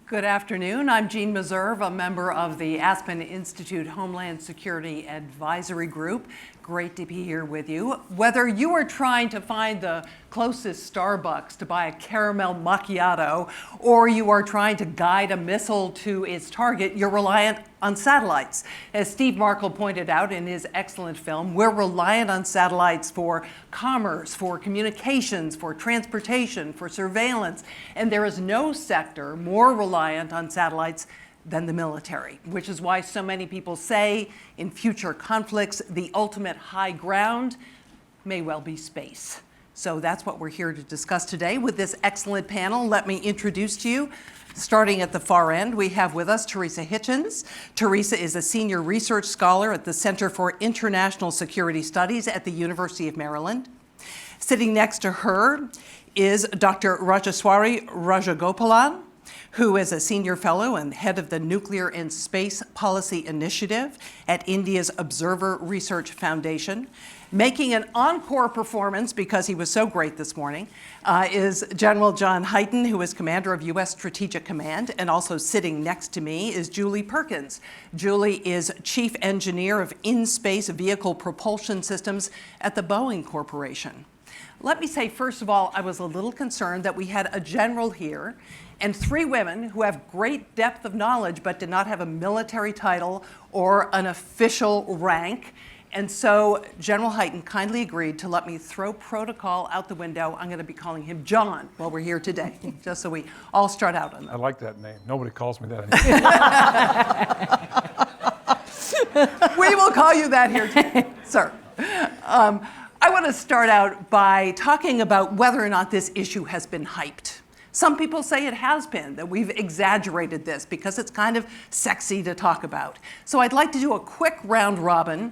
Good afternoon. I'm Jeanne Meserve, a member of the Aspen Institute Homeland Security Advisory Group. Great to be here with you. Whether you are trying to find the closest Starbucks to buy a caramel macchiato, or you are trying to guide a missile to its target, you're reliant on satellites. As Steve Markle pointed out in his excellent film, we're reliant on satellites for commerce, for communications, for transportation, for surveillance, and there is no sector more reliant on satellites than the military, which is why so many people say in future conflicts, the ultimate high ground may well be space. So that's what we're here to discuss today with this excellent panel. Let me introduce to you, starting at the far end, we have with us Theresa Hitchens. Theresa is a senior research scholar at the Center for International Security Studies at the University of Maryland. Sitting next to her is Dr. Rajeswari Rajagopalan, who is a senior fellow and head of the Nuclear and Space Policy Initiative at India's Observer Research Foundation. Making an encore performance, because he was so great this morning, is General John Hyten, who is commander of U.S. Strategic Command, and also sitting next to me is Julie Perkins. Julie is chief engineer of in-space vehicle propulsion systems at the Boeing Corporation. Let me say, first of all, I was a little concerned that we had a general here and three women who have great depth of knowledge but did not have a military title or an official rank. And so General Hyten kindly agreed to let me throw protocol out the window. I'm going to be calling him John while we're here today, just so we all start out on that. I like that name. Nobody calls me that anymore. We will call you that here today, sir. I want to start out by talking about whether or not this issue has been hyped. Some people say it has been, that we've exaggerated this because it's kind of sexy to talk about. So I'd like to do a quick round robin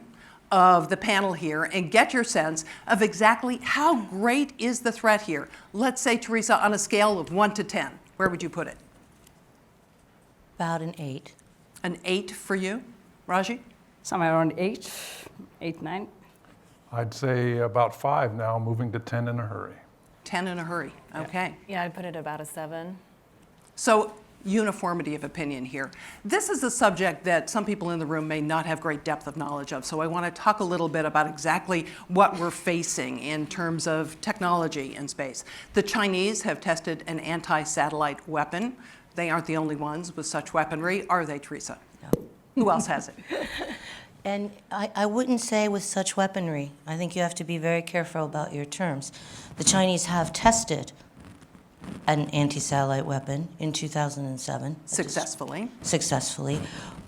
of the panel here and get your sense of exactly how great is the threat here. Let's say, Theresa, on a scale of 1 to 10, where would you put it? About an 8. An 8 for you, Raji? Somewhere around 8, 9. I'd say about 5 now, moving to 10 in a hurry. 10 in a hurry, okay. Yeah, I'd put it about a 7. So uniformity of opinion here. This is a subject that some people in the room may not have great depth of knowledge of, so I want to talk a little bit about exactly what we're facing in terms of technology in space. The Chinese have tested an anti-satellite weapon. They aren't the only ones with such weaponry, are they, Theresa? No. Who else has it? And I wouldn't say with such weaponry. I think you have to be very careful about your terms. The Chinese have tested an anti-satellite weapon in 2007. Successfully.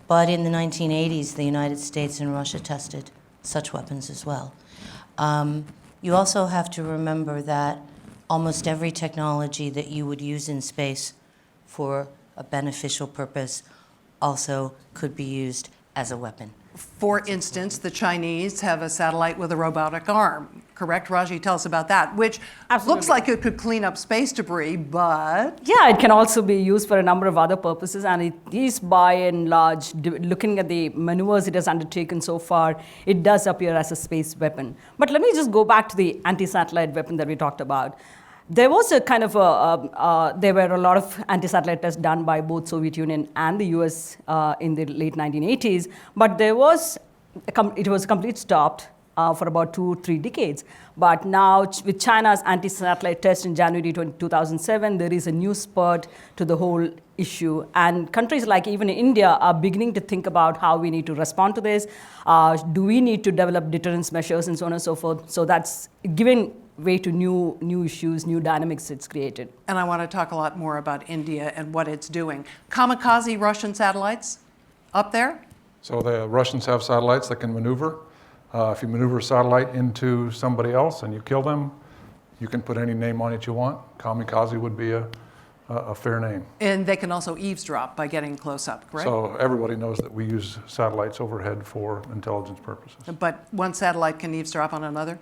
But in the 1980s, the United States and Russia tested such weapons as well. You also have to remember that almost every technology that you would use in space for a beneficial purpose also could be used as a weapon. For instance, the Chinese have a satellite with a robotic arm, correct? Raji, tell us about that, which looks like it could clean up space debris, but... Yeah, it can also be used for a number of other purposes, and it is by and large, looking at the maneuvers it has undertaken so far, it does appear as a space weapon. But let me just go back to the anti-satellite weapon that we talked about. There was a kind of there were a lot of anti-satellite tests done by both Soviet Union and the US in the late 1980s, but it was a complete stop for about 2-3 decades. But now with China's anti-satellite test in January 2007, there is a new spurt to the whole issue. And countries like even India are beginning to think about how we need to respond to this. Do we need to develop deterrence measures and so on and so forth? So that's giving way to new issues, new dynamics it's created. And I want to talk a lot more about India and what it's doing. Kamikaze Russian satellites up there? So the Russians have satellites that can maneuver. If you maneuver a satellite into somebody else and you kill them, you can put any name on it you want. Kamikaze would be a fair name. And they can also eavesdrop by getting close up, correct? So everybody knows that we use satellites overhead for intelligence purposes. But one satellite can eavesdrop on another?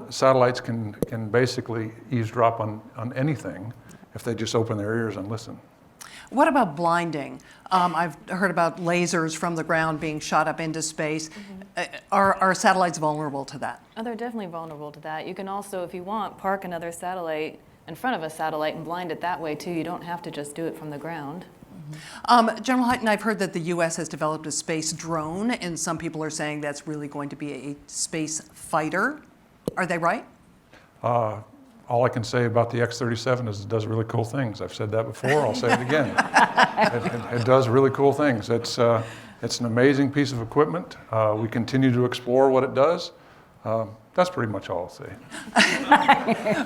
Satellites can basically eavesdrop on anything if they just open their ears and listen. What about blinding? I've heard about lasers from the ground being shot up into space. Are satellites vulnerable to that? Oh, they're definitely vulnerable to that. You can also, if you want, park another satellite in front of a satellite and blind it that way too. You don't have to just do it from the ground. General Hyten, I've heard that the U.S. has developed a space drone, and some people are saying that's really going to be a space fighter. Are they right? All I can say about the X-37 is it does really cool things. I've said that before, I'll say it again. It does really cool things. It's an amazing piece of equipment. We continue to explore what it does. That's pretty much all I'll say.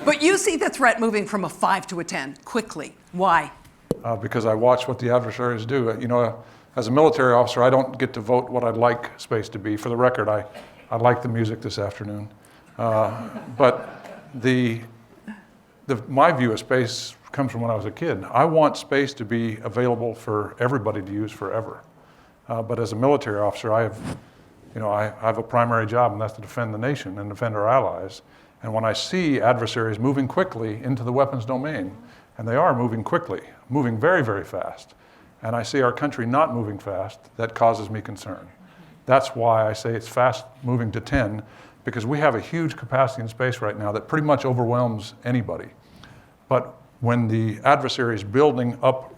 But you see the threat moving from a 5 to a 10 quickly. Why? Because I watch what the adversaries do. You know, as a military officer, I don't get to vote what I'd like space to be. For the record, I like the music this afternoon. But my view of space comes from when I was a kid. I want space to be available for everybody to use forever. But as a military officer, I have a primary job, and that's to defend the nation and defend our allies. And when I see adversaries moving quickly into the weapons domain, and they are moving quickly, moving very, very fast, and I see our country not moving fast, that causes me concern. That's why I say it's fast moving to 10, because we have a huge capacity in space right now that pretty much overwhelms anybody. But when the adversary is building up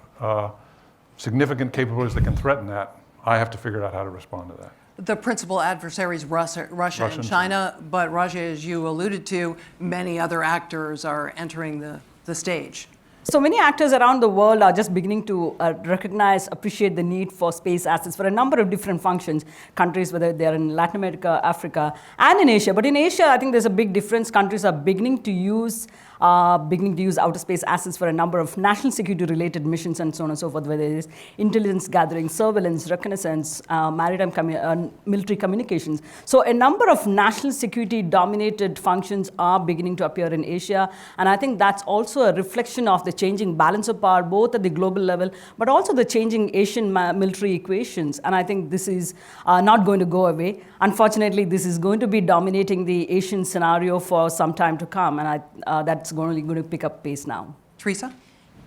significant capabilities that can threaten that, I have to figure out how to respond to that. The principal adversaries, Russia and China, but Raja, as you alluded to, many other actors are entering the stage. So many actors around the world are just beginning to recognize, appreciate the need for space assets for a number of different functions. Countries, whether they're in Latin America, Africa, and in Asia. But in Asia, I think there's a big difference. Countries are beginning to use outer space assets for a number of national security related missions and so on and so forth, whether it is intelligence gathering, surveillance, reconnaissance, maritime military communications. So a number of national security dominated functions are beginning to appear in Asia. And I think that's also a reflection of the changing balance of power, both at the global level, but also the changing Asian military equations. And I think this is not going to go away. Unfortunately, this is going to be dominating the Asian scenario for some time to come. And that's only going to pick up pace now. Theresa?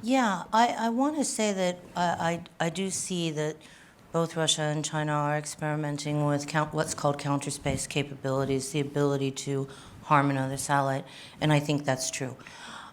Yeah, I want to say that I do see that both Russia and China are experimenting with what's called counter-space capabilities, the ability to harm another satellite, and I think that's true.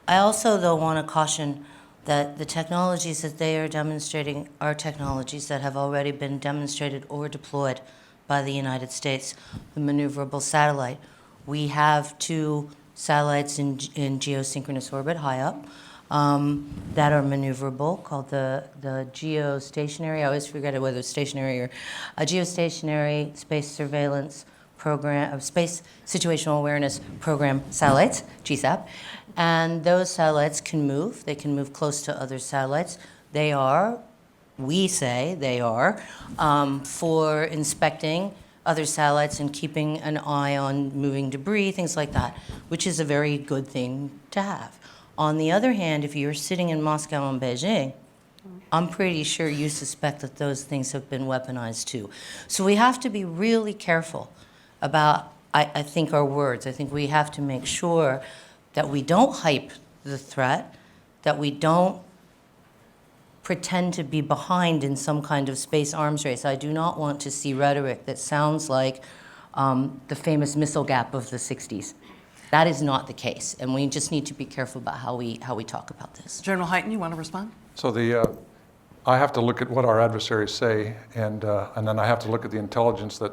I also, though, want to caution that the technologies that they are demonstrating are technologies that have already been demonstrated or deployed by the United States, the maneuverable satellite. We have 2 satellites in geosynchronous orbit high up that are maneuverable, called the geostationary, I always forget whether it's stationary or a geostationary space surveillance program, space situational awareness program satellites, GSAP. And those satellites can move. They can move close to other satellites. We say they are, for inspecting other satellites and keeping an eye on moving debris, things like that, which is a very good thing to have. On the other hand, if you're sitting in Moscow and Beijing, I'm pretty sure you suspect that those things have been weaponized too. So we have to be really careful about, I think, our words. I think we have to make sure that we don't hype the threat, that we don't pretend to be behind in some kind of space arms race. I do not want to see rhetoric that sounds like the famous missile gap of the 60s. That is not the case, and we just need to be careful about how we talk about this. General Hyten, you want to respond? So I have to look at what our adversaries say, and then I have to look at the intelligence that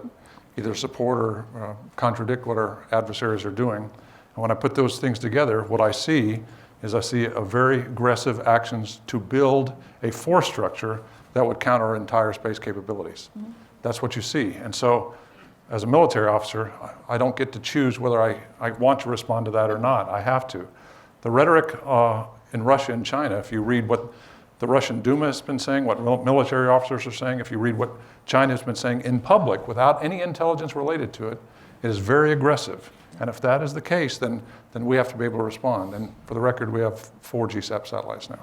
either support or contradict what our adversaries are doing. And when I put those things together, what I see is a very aggressive actions to build a force structure that would counter our entire space capabilities. Mm-hmm. That's what you see. And so as a military officer, I don't get to choose whether I want to respond to that or not. I have to. The rhetoric in Russia and China, if you read what the Russian Duma has been saying, what military officers are saying, if you read what China has been saying in public without any intelligence related to it, it is very aggressive. And if that is the case, then we have to be able to respond. And for the record, we have 4 GSAP satellites now.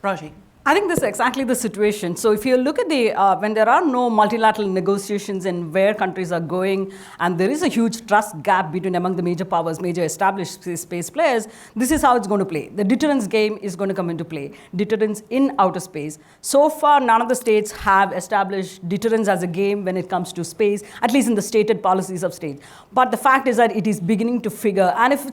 Raji? I think this is exactly the situation. So if you look at when there are no multilateral negotiations and where countries are going, and there is a huge trust gap among the major powers, major established space players, this is how it's going to play. The deterrence game is going to come into play. Deterrence in outer space. So far, none of the states have established deterrence as a game when it comes to space, at least in the stated policies of states. But the fact is that it is beginning to figure. And if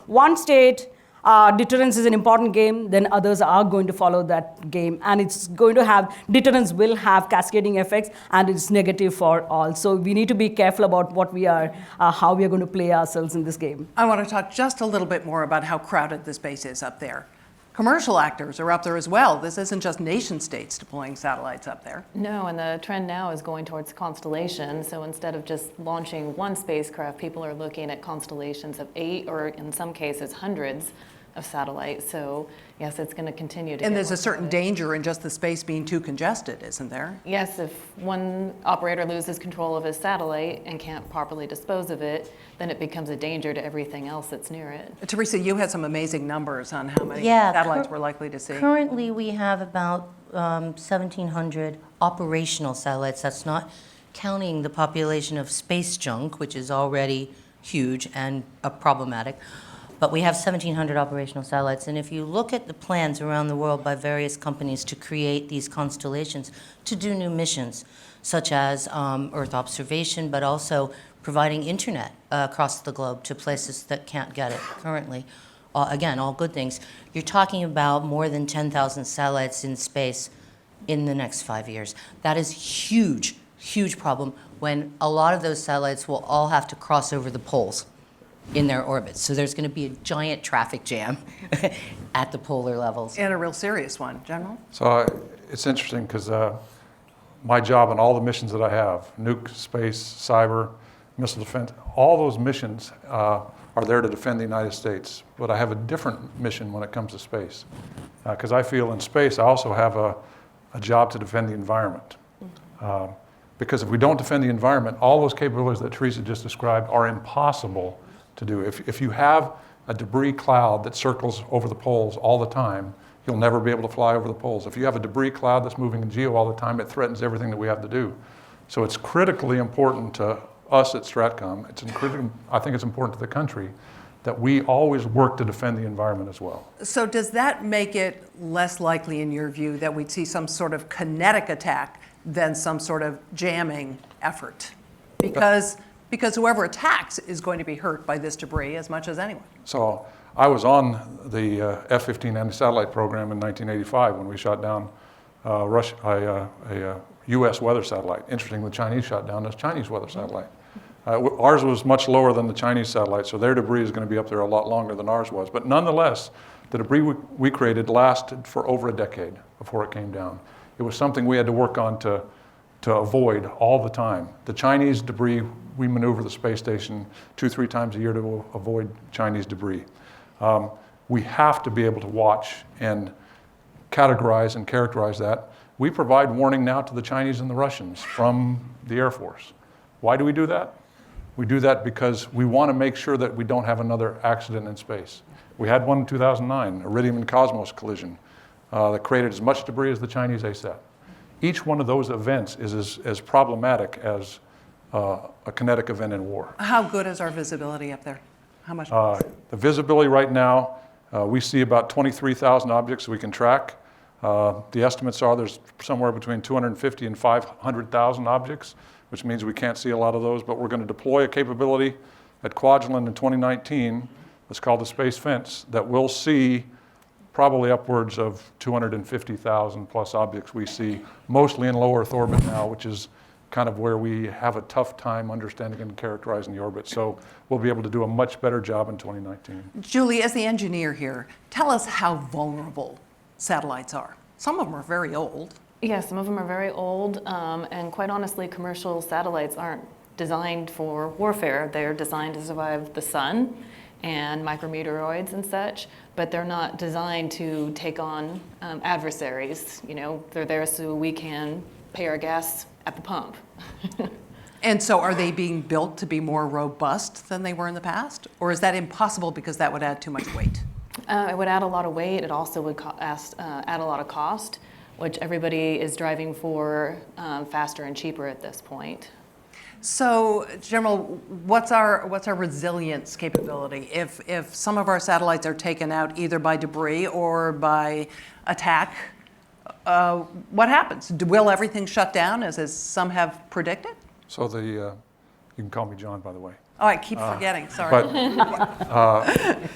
one state Deterrence is an important game, then others are going to follow that game. And it's going to have, deterrence will have cascading effects, and it's negative for all. So we need to be careful about what we are, how we are going to play ourselves in this game. I want to talk just a little bit more about how crowded the space is up there. Commercial actors are up there as well. This isn't just nation states deploying satellites up there. No, and the trend now is going towards constellation. So instead of just launching one spacecraft, people are looking at constellations of 8 or in some cases hundreds of satellites. So yes, it's going to continue to And get there's more a certain crowded. danger in just the space being too congested, isn't there? Yes, if one operator loses control of his satellite and can't properly dispose of it, then it becomes a danger to everything else that's near it. Teresa, you had some amazing numbers on how many Yeah, satellites we're likely to see. Currently, we have about 1,700 operational satellites. That's not counting the population of space junk, which is already huge and problematic. But we have 1,700 operational satellites. And if you look at the plans around the world by various companies to create these constellations to do new missions, such as Earth observation, but also providing internet across the globe to places that can't get it currently. Again, all good things. You're talking about more than 10,000 satellites in space in the next 5 years. That is huge, huge problem when a lot of those satellites will all have to cross over the poles in their orbits. So there's going to be a giant traffic jam at the polar levels. And a real serious one. General? So it's interesting because my job and all the missions that I have, nuke, space, cyber, missile defense, all those missions are there to defend the United States. But I have a different mission when it comes to space. Because I feel in space I also have a job to defend the environment. Because if we don't defend the environment, all those capabilities that Theresa just described are impossible to do. If you have a debris cloud that circles over the poles all the time, you'll never be able to fly over the poles. If you have a debris cloud that's moving in geo all the time, it threatens everything that we have to do. So it's critically important to us at Stratcom. I think it's important to the country that we always work to defend the environment as well. So does that make it less likely, in your view, that we'd see some sort of kinetic attack than some sort of jamming effort? Because whoever attacks is going to be hurt by this debris as much as anyone. So I was on the F-15 anti-satellite program in 1985 when we shot down a U.S. weather satellite. Interesting, the Chinese shot down a Chinese weather satellite. Ours was much lower than the Chinese satellite, so their debris is going to be up there a lot longer than ours was. But nonetheless, the debris we created lasted for over a decade before it came down. It was something we had to work on to avoid all the time. The Chinese debris, we maneuver the space station 2-3 times a year to avoid Chinese debris. We have to be able to watch and categorize and characterize that. We provide warning now to the Chinese and the Russians from the Air Force. Why do we do that? We do that because we want to make sure that we don't have another accident in space. We had one in 2009, Iridium and Cosmos collision, that created as much debris as the Chinese ASAT. Each one of those events is as problematic as a kinetic event in war. How good is our visibility up there? How much? The visibility right now, we see about 23,000 objects we can track. The estimates are there's somewhere between 250 and 500,000 objects, which means we can't see a lot of those, but we're going to deploy a capability at Kwajalein in 2019, it's called the Space Fence, that will see probably upwards of 250,000 plus objects we see, mostly in low Earth orbit now, which is kind of where we have a tough time understanding and characterizing the orbit. So we'll be able to do a much better job in 2019. Julie, as the engineer here, tell us how vulnerable satellites are. Some of them are very old. Yeah, some of them are very old, and quite honestly, commercial satellites aren't designed for warfare. They're designed to survive the sun and micrometeoroids and such, but they're not designed to take on adversaries. You know, they're there so we can pay our gas at the pump. And so are they being built to be more robust than they were in the past? Or is that impossible because that would add too much weight? It would add a lot of weight. It also would add a lot of cost, which everybody is driving for faster and cheaper at this point. So, General, what's our resilience capability? If some of our satellites are taken out either by debris or by attack, what happens? Will everything shut down as some have predicted? So you can call me John, by the way. Oh, I keep forgetting, sorry. But,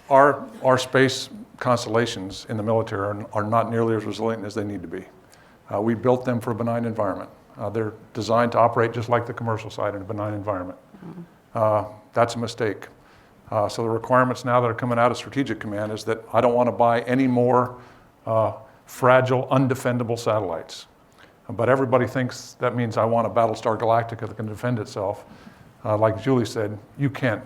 Our space constellations in the military are not nearly as resilient as they need to be. We built them for a benign environment. They're designed to operate just like the commercial side in a benign environment. That's a mistake. So the requirements now that are coming out of Strategic Command is that I don't want to buy any more fragile, undefendable satellites. But everybody thinks that means I want a Battlestar Galactica that can defend itself. Like Julie said, you can't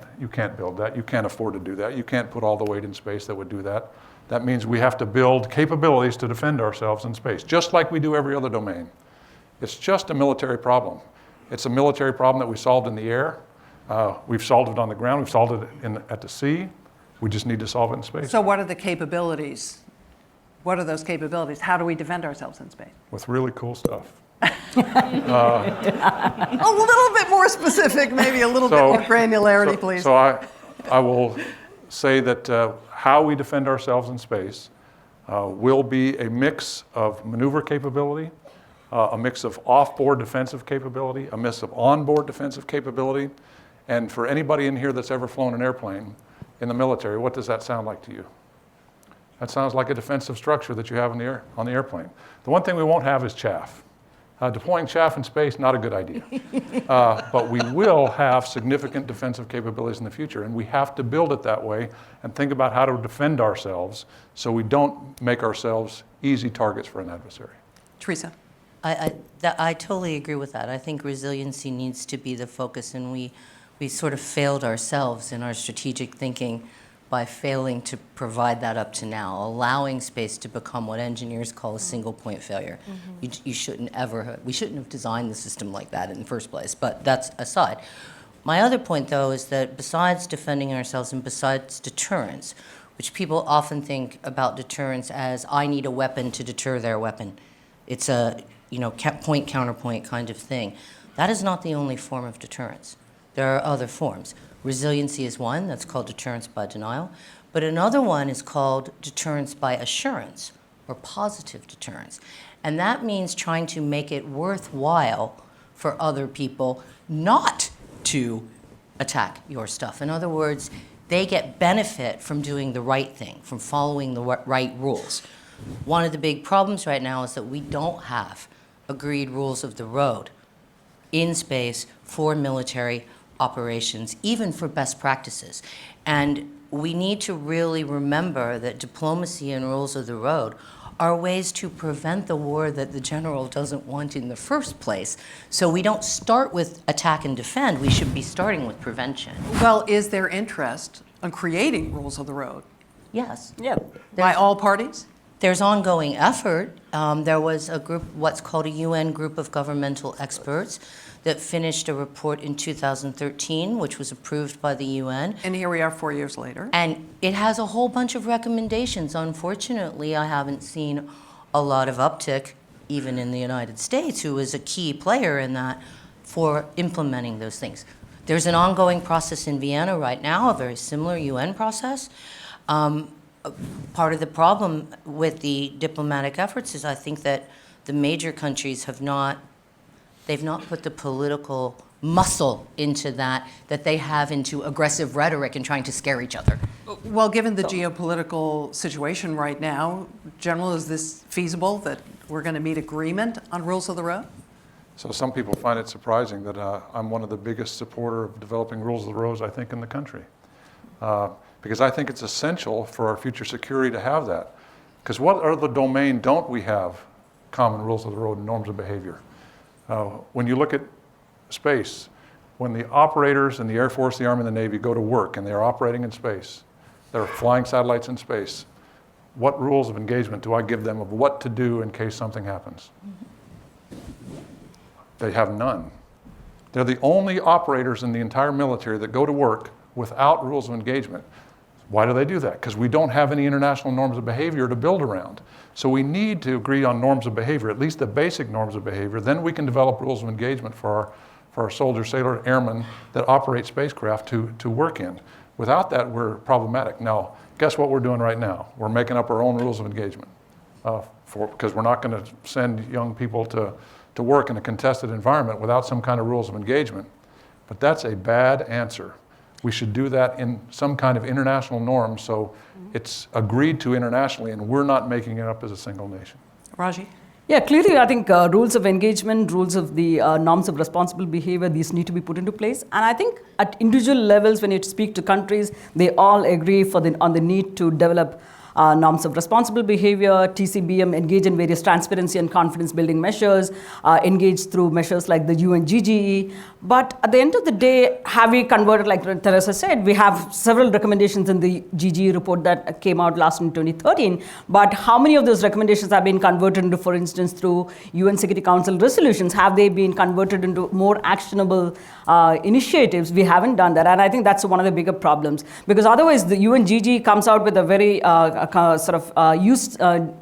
build that. You can't afford to do that. You can't put all the weight in space that would do that. That means we have to build capabilities to defend ourselves in space, just like we do every other domain. It's just a military problem. It's a military problem that we solved in the air. We've solved it on the ground. We've solved it at the sea. We just need to solve it in space. So what are the capabilities? What are those capabilities? How do we defend ourselves in space? With really cool stuff. A little bit more specific, maybe a little bit more granularity, please. So I will say that how we defend ourselves in space will be a mix of maneuver capability, a mix of off-board defensive capability, a mix of on-board defensive capability. And for anybody in here that's ever flown an airplane in the military, what does that sound like to you? That sounds like a defensive structure that you have on the airplane. The one thing we won't have is chaff. Deploying chaff in space, not a good idea. But we will have significant defensive capabilities in the future, and we have to build it that way and think about how to defend ourselves so we don't make ourselves easy targets for an adversary. Theresa. I totally agree with that. I think resiliency needs to be the focus, and we sort of failed ourselves in our strategic thinking by failing to provide that up to now, allowing space to become what engineers call a single point failure. We shouldn't have designed the system like that in the first place, but that's aside. My other point, though, is that besides defending ourselves and besides deterrence, which people often think about deterrence as I need a weapon to deter their weapon. It's a point counterpoint kind of thing. That is not the only form of deterrence. There are other forms. Resiliency is one, that's called deterrence by denial, but another one is called deterrence by assurance, or positive deterrence. And that means trying to make it worthwhile for other people not to attack your stuff. In other words, they get benefit from doing the right thing, from following the right rules. One of the big problems right now is that we don't have agreed rules of the road in space for military operations, even for best practices. And we need to really remember that diplomacy and rules of the road are ways to prevent the war that the general doesn't want in the first place. So we don't start with attack and defend, we should be starting with prevention. Well, is there interest in creating rules of the road? Yes. Yeah. By all parties? There's ongoing effort. There was a group, what's called a UN group of governmental experts, that finished a report in 2013, which was approved by the UN. And here we are 4 years later. And it has a whole bunch of recommendations. Unfortunately, I haven't seen a lot of uptick, even in the United States, who is a key player in that, for implementing those things. There's an ongoing process in Vienna right now, a very similar UN process. Part of the problem with the diplomatic efforts is I think that the major countries they've not put the political muscle into that they have into aggressive rhetoric and trying to scare each other. Well, given the geopolitical situation right now, General, is this feasible that we're going to meet agreement on rules of the road? So some people find it surprising that I'm one of the biggest supporter of developing rules of the road, I think, in the country. Because I think it's essential for our future security to have that. Because what other domain don't we have common rules of the road and norms of behavior? When you look at space, when the operators in the Air Force, the Army, and the Navy go to work and they're operating in space, they're flying satellites in space, what rules of engagement do I give them of what to do in case something happens? They have none. They're the only operators in the entire military that go to work without rules of engagement. Why do they do that? Because we don't have any international norms of behavior to build around. So we need to agree on norms of behavior, at least the basic norms of behavior. Then we can develop rules of engagement for our soldiers, sailors, airmen that operate spacecraft to work in. Without that, we're problematic. Now, guess what we're doing right now? We're making up our own rules of engagement because we're not going to send young people to work in a contested environment without some kind of rules of engagement. But that's a bad answer. We should do that in some kind of international norm so it's agreed to internationally and we're not making it up as a single nation. Raji? Yeah, clearly, I think rules of engagement, rules of the norms of responsible behavior, these need to be put into place. And I think at individual levels, when you speak to countries, they all agree on the need to develop norms of responsible behavior, TCBM, engage in various transparency and confidence building measures, engage through measures like the UNGGE. But at the end of the day, have we converted, like Theresa said, we have several recommendations in the GGE report that came out last in 2013. But how many of those recommendations have been converted into, for instance, through UN Security Council resolutions? Have they been converted into more actionable initiatives? We haven't done that. And I think that's one of the bigger problems. Because otherwise, the UNGGE comes out with a very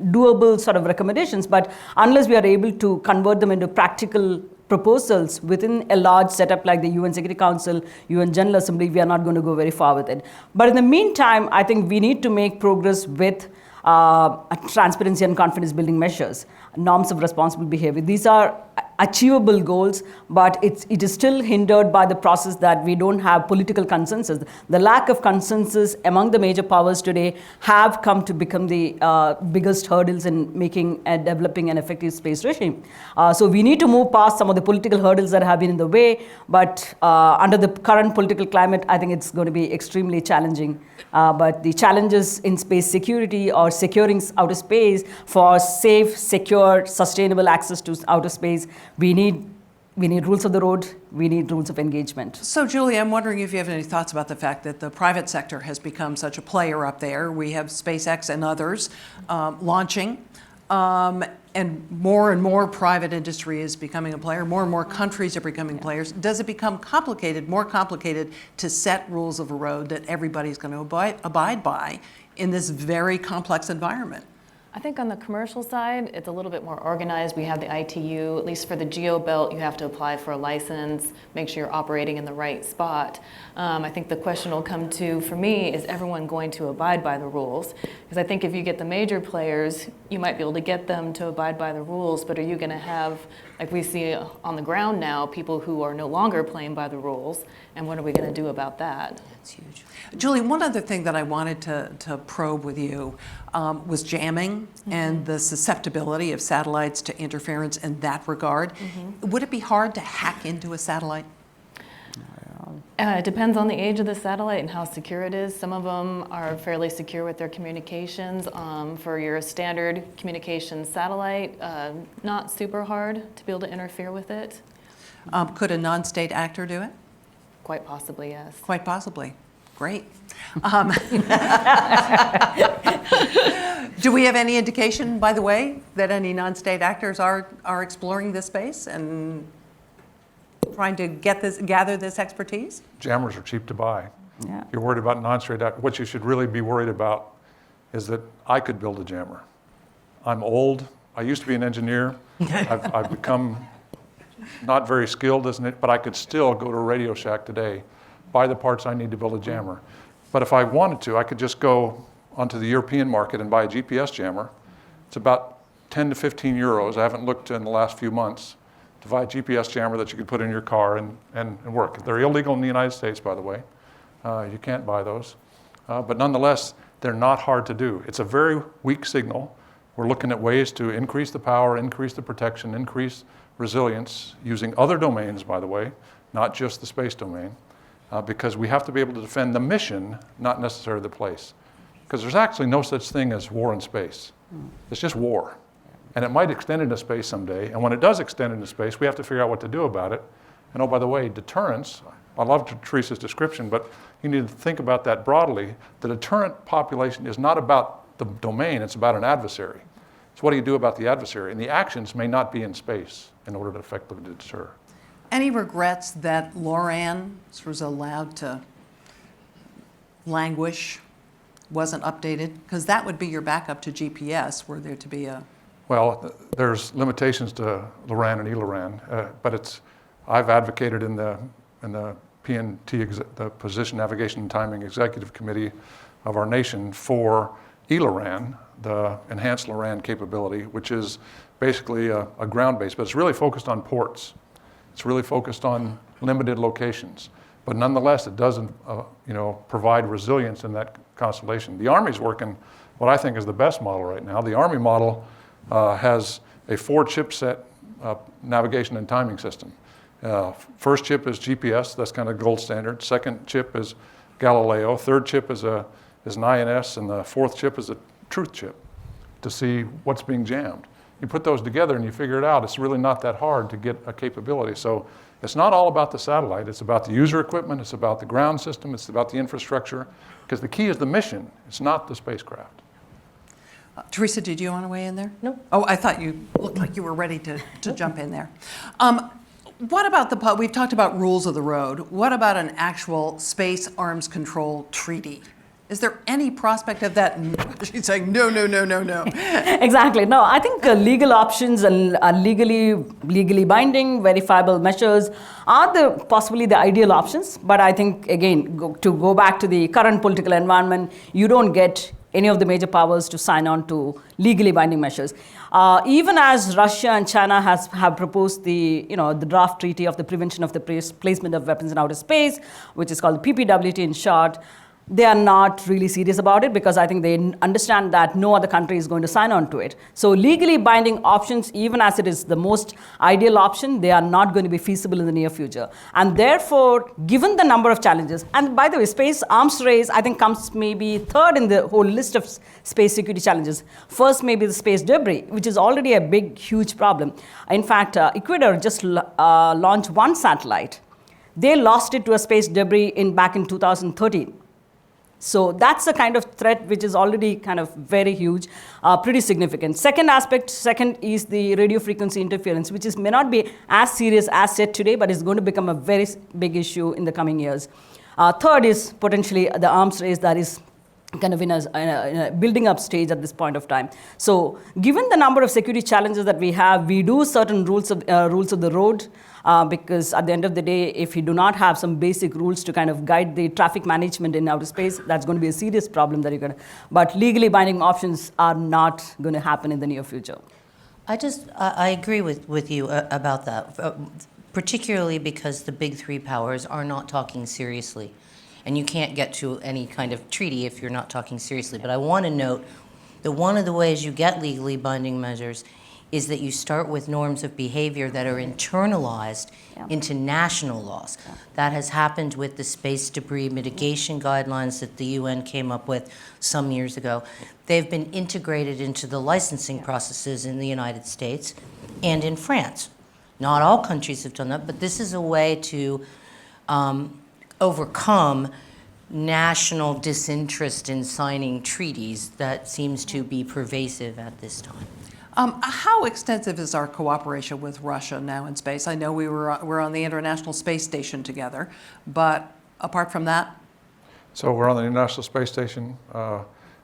doable sort of recommendations, but unless we are able to convert them into practical proposals within a large setup like the UN Security Council, UN General Assembly, we are not going to go very far with it. But in the meantime, I think we need to make progress with transparency and confidence building measures, norms of responsible behavior. These are achievable goals, but it is still hindered by the process that we don't have political consensus. The lack of consensus among the major powers today have come to become the biggest hurdles in making and developing an effective space regime. So we need to move past some of the political hurdles that have been in the way, but under the current political climate, I think it's going to be extremely challenging. But the challenges in space security or securing outer space for safe, secure, sustainable access to outer space, we need rules of the road, we need rules of engagement. So Julie, I'm wondering if you have any thoughts about the fact that the private sector has become such a player up there. We have SpaceX and others launching, and more private industry is becoming a player. More and more countries are becoming players. Does it become more complicated to set rules of the road that everybody's going to abide by in this very complex environment? I think on the commercial side, it's a little bit more organized. We have the ITU, at least for the geo belt, you have to apply for a license, make sure you're operating in the right spot. I think the question will come to, for me, is everyone going to abide by the rules? Because I think if you get the major players, you might be able to get them to abide by the rules, but are you gonna have, like we see on the ground now, people who are no longer playing by the rules, and what are we gonna do about that? That's huge. Julie, one other thing that I wanted to probe with you was jamming and the susceptibility of satellites to interference in that regard. Would it be hard to hack into a satellite? It depends on the age of the satellite and how secure it is. Some of them are fairly secure with their communications. For your standard communications satellite, not super hard to be able to interfere with it. Could a non-state actor do it? Quite possibly, yes. Quite possibly. Great. Do we have any indication, by the way, that any non-state actors are exploring this space and trying to gather this expertise? Jammers are cheap to buy. Yeah. You're worried about non-state actors. What you should really be worried about is that I could build a jammer. I'm old. I used to be an engineer. I've become not very skilled, isn't it? But I could still go to a Radio Shack today, buy the parts I need to build a jammer. But if I wanted to, I could just go onto the European market and buy a GPS jammer. It's about 10 to 15 euros. I haven't looked in the last few months to buy a GPS jammer that you could put in your car and work. They're illegal in the United States, by the way. You can't buy those. But nonetheless, they're not hard to do. It's a very weak signal. We're looking at ways to increase the power, increase the protection, increase resilience using other domains, by the way, not just the space domain, because we have to be able to defend the mission, not necessarily the place. Because there's actually no such thing as war in space. It's just war. And it might extend into space someday. And when it does extend into space, we have to figure out what to do about it. And oh, by the way, deterrence, I love Teresa's description, but you need to think about that broadly. The deterrent population is not about the domain, it's about an adversary. So what do you do about the adversary? And the actions may not be in space in order to effectively deter. Any regrets that LORAN was allowed to languish, wasn't updated? Because that would be your backup to GPS, were there to be a... Well, there's limitations to LORAN and ELORAN, but I've advocated in the PNT, the Position, Navigation, and Timing Executive Committee of our nation for ELORAN, the enhanced LORAN capability, which is basically a ground base, but it's really focused on ports. It's really focused on limited locations. But nonetheless, it doesn't provide resilience in that constellation. The Army's working what I think is the best model right now. The Army model has a 4-chipset navigation and timing system. First chip is GPS, that's kind of gold standard. Second chip is Galileo. Third chip is an INS, and the fourth chip is a truth chip to see what's being jammed. You put those together and you figure it out. It's really not that hard to get a capability. So it's not all about the satellite. It's about the user equipment. It's about the ground system. It's about the infrastructure. Because the key is the mission. It's not the spacecraft. Theresa, did you want to weigh in there? No. Oh, I thought you looked like you were ready to jump in there. What about we've talked about rules of the road. What about an actual space arms control treaty? Is there any prospect of that? She's saying, no. Exactly. No, I think legal options and legally binding, verifiable measures are possibly the ideal options. But I think, again, to go back to the current political environment, you don't get any of the major powers to sign on to legally binding measures. Even as Russia and China have proposed the draft treaty of the prevention of the placement of weapons in outer space, which is called the PPWT in short, they are not really serious about it because I think they understand that no other country is going to sign on to it. So legally binding options, even as it is the most ideal option, they are not going to be feasible in the near future. And therefore, given the number of challenges, and by the way, space arms race, I think comes maybe third in the whole list of space security challenges. First, maybe the space debris, which is already a big, huge problem. In fact, Ecuador just launched one satellite. They lost it to a space debris back in 2013. So that's the kind of threat which is already kind of very huge, pretty significant. Second is the radio frequency interference, which may not be as serious as said today, but is going to become a very big issue in the coming years. Third is potentially the arms race that is kind of in a building up stage at this point of time. So given the number of security challenges that we have, we do certain rules of the road, because at the end of the day, if you do not have some basic rules to kind of guide the traffic management in outer space, that's going to be a serious problem that you're going to. But legally binding options are not going to happen in the near future. I agree with you about that, particularly because the big three powers are not talking seriously. And you can't get to any kind of treaty if you're not talking seriously. But I want to note that one of the ways you get legally binding measures is that you start with norms of behavior that are internalized into national laws. That has happened with the space debris mitigation guidelines that the UN came up with some years ago. They've been integrated into the licensing processes in the United States and in France. Not all countries have done that, but this is a way to overcome national disinterest in signing treaties that seems to be pervasive at this time. How extensive is our cooperation with Russia now in space? I know we're on the International Space Station together, but apart from that? So we're on the International Space Station.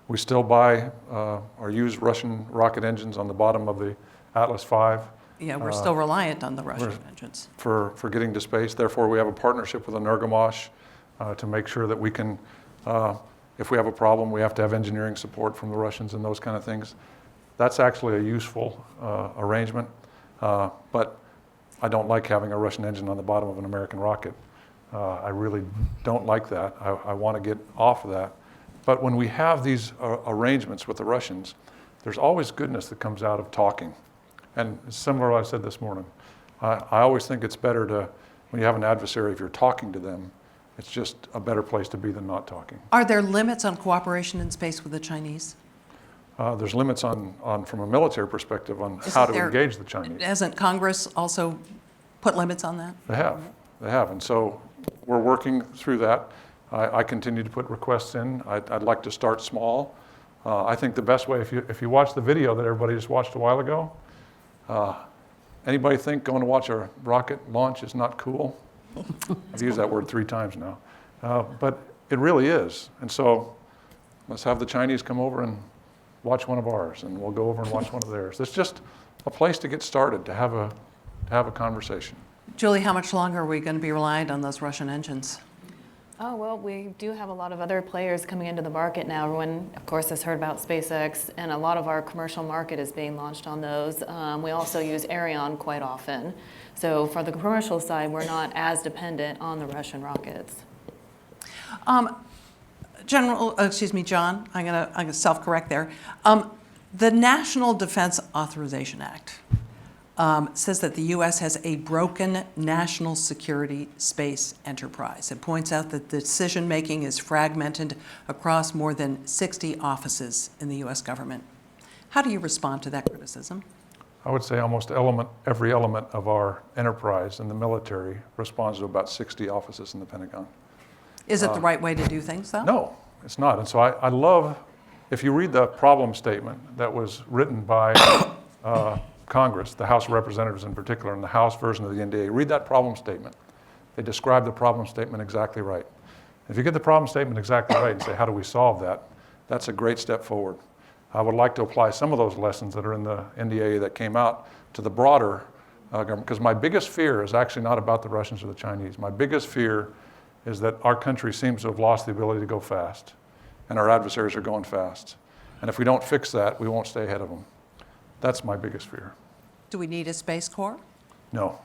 We still buy or use Russian rocket engines on the bottom of the Atlas V. Yeah, we're still reliant on the Russian engines. For getting to space. Therefore, we have a partnership with Energomash to make sure that we can, if we have a problem, we have to have engineering support from the Russians and those kind of things. That's actually a useful arrangement, but I don't like having a Russian engine on the bottom of an American rocket. I really don't like that. I want to get off of that. But when we have these arrangements with the Russians, there's always goodness that comes out of talking. And it's similar to what I said this morning. I always think it's better to, when you have an adversary, if you're talking to them, it's just a better place to be than not talking. Are there limits on cooperation in space with the Chinese? There's limits on from a military perspective on how to engage the Chinese. Hasn't Congress also put limits on that? They have. And so we're working through that. I continue to put requests in. I'd like to start small. I think the best way, if you watch the video that everybody just watched a while ago, anybody think going to watch a rocket launch is not cool? I've used that word 3 times now. But it really is. And so let's have the Chinese come over and watch one of ours, and we'll go over and watch one of theirs. It's just a place to get started, to have a conversation. Julie, how much longer are we going to be reliant on those Russian engines? Oh, well, we do have a lot of other players coming into the market now. Everyone, of course, has heard about SpaceX, and a lot of our commercial market is being launched on those. We also use Ariane quite often. So for the commercial side, we're not as dependent on the Russian rockets. John, I'm gonna self-correct there. The National Defense Authorization Act says that the U.S. has a broken national security space enterprise. It points out that the decision-making is fragmented across more than 60 offices in the U.S. government. How do you respond to that criticism? I would say almost every element of our enterprise in the military responds to about 60 offices in the Pentagon. Is it the right way to do things, though? No, it's not. And so I love, if you read the problem statement that was written by Congress, the House of Representatives in particular, in the House version of the NDA, read that problem statement. They describe the problem statement exactly right. If you get the problem statement exactly right and say, how do we solve that? That's a great step forward. I would like to apply some of those lessons that are in the NDA that came out to the broader government, because my biggest fear is actually not about the Russians or the Chinese. My biggest fear is that our country seems to have lost the ability to go fast, and our adversaries are going fast. And if we don't fix that, we won't stay ahead of them. That's my biggest fear. Do we need a Space Corps? No,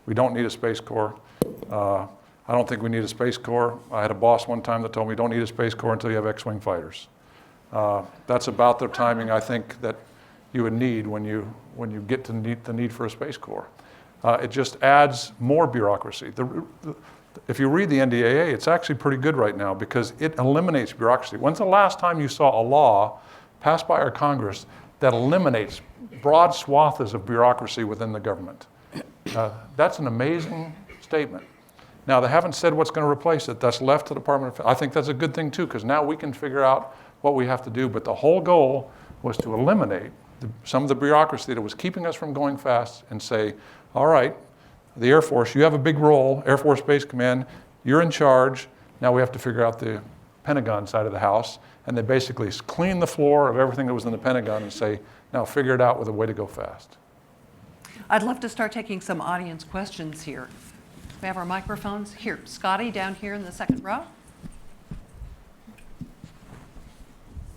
we don't need a Space Corps. I don't think we need a Space Corps. I had a boss one time that told me, don't need a Space Corps until you have X-wing fighters. That's about the timing I think that you would need when you get to the need for a Space Corps. It just adds more bureaucracy. If you read the NDAA, it's actually pretty good right now because it eliminates bureaucracy. When's the last time you saw a law passed by our Congress that eliminates broad swaths of bureaucracy within the government? That's an amazing statement. Now, they haven't said what's going to replace it. That's left to the Department of Defense. I think that's a good thing, too, because now we can figure out what we have to do. But the whole goal was to eliminate some of the bureaucracy that was keeping us from going fast and say, all right, the Air Force, you have a big role, Air Force Space Command, you're in charge. Now we have to figure out the Pentagon side of the house. And they basically clean the floor of everything that was in the Pentagon and say, now figure it out with a way to go fast. I'd love to start taking some audience questions here. We have our microphones here. Scotty, down here in the second row.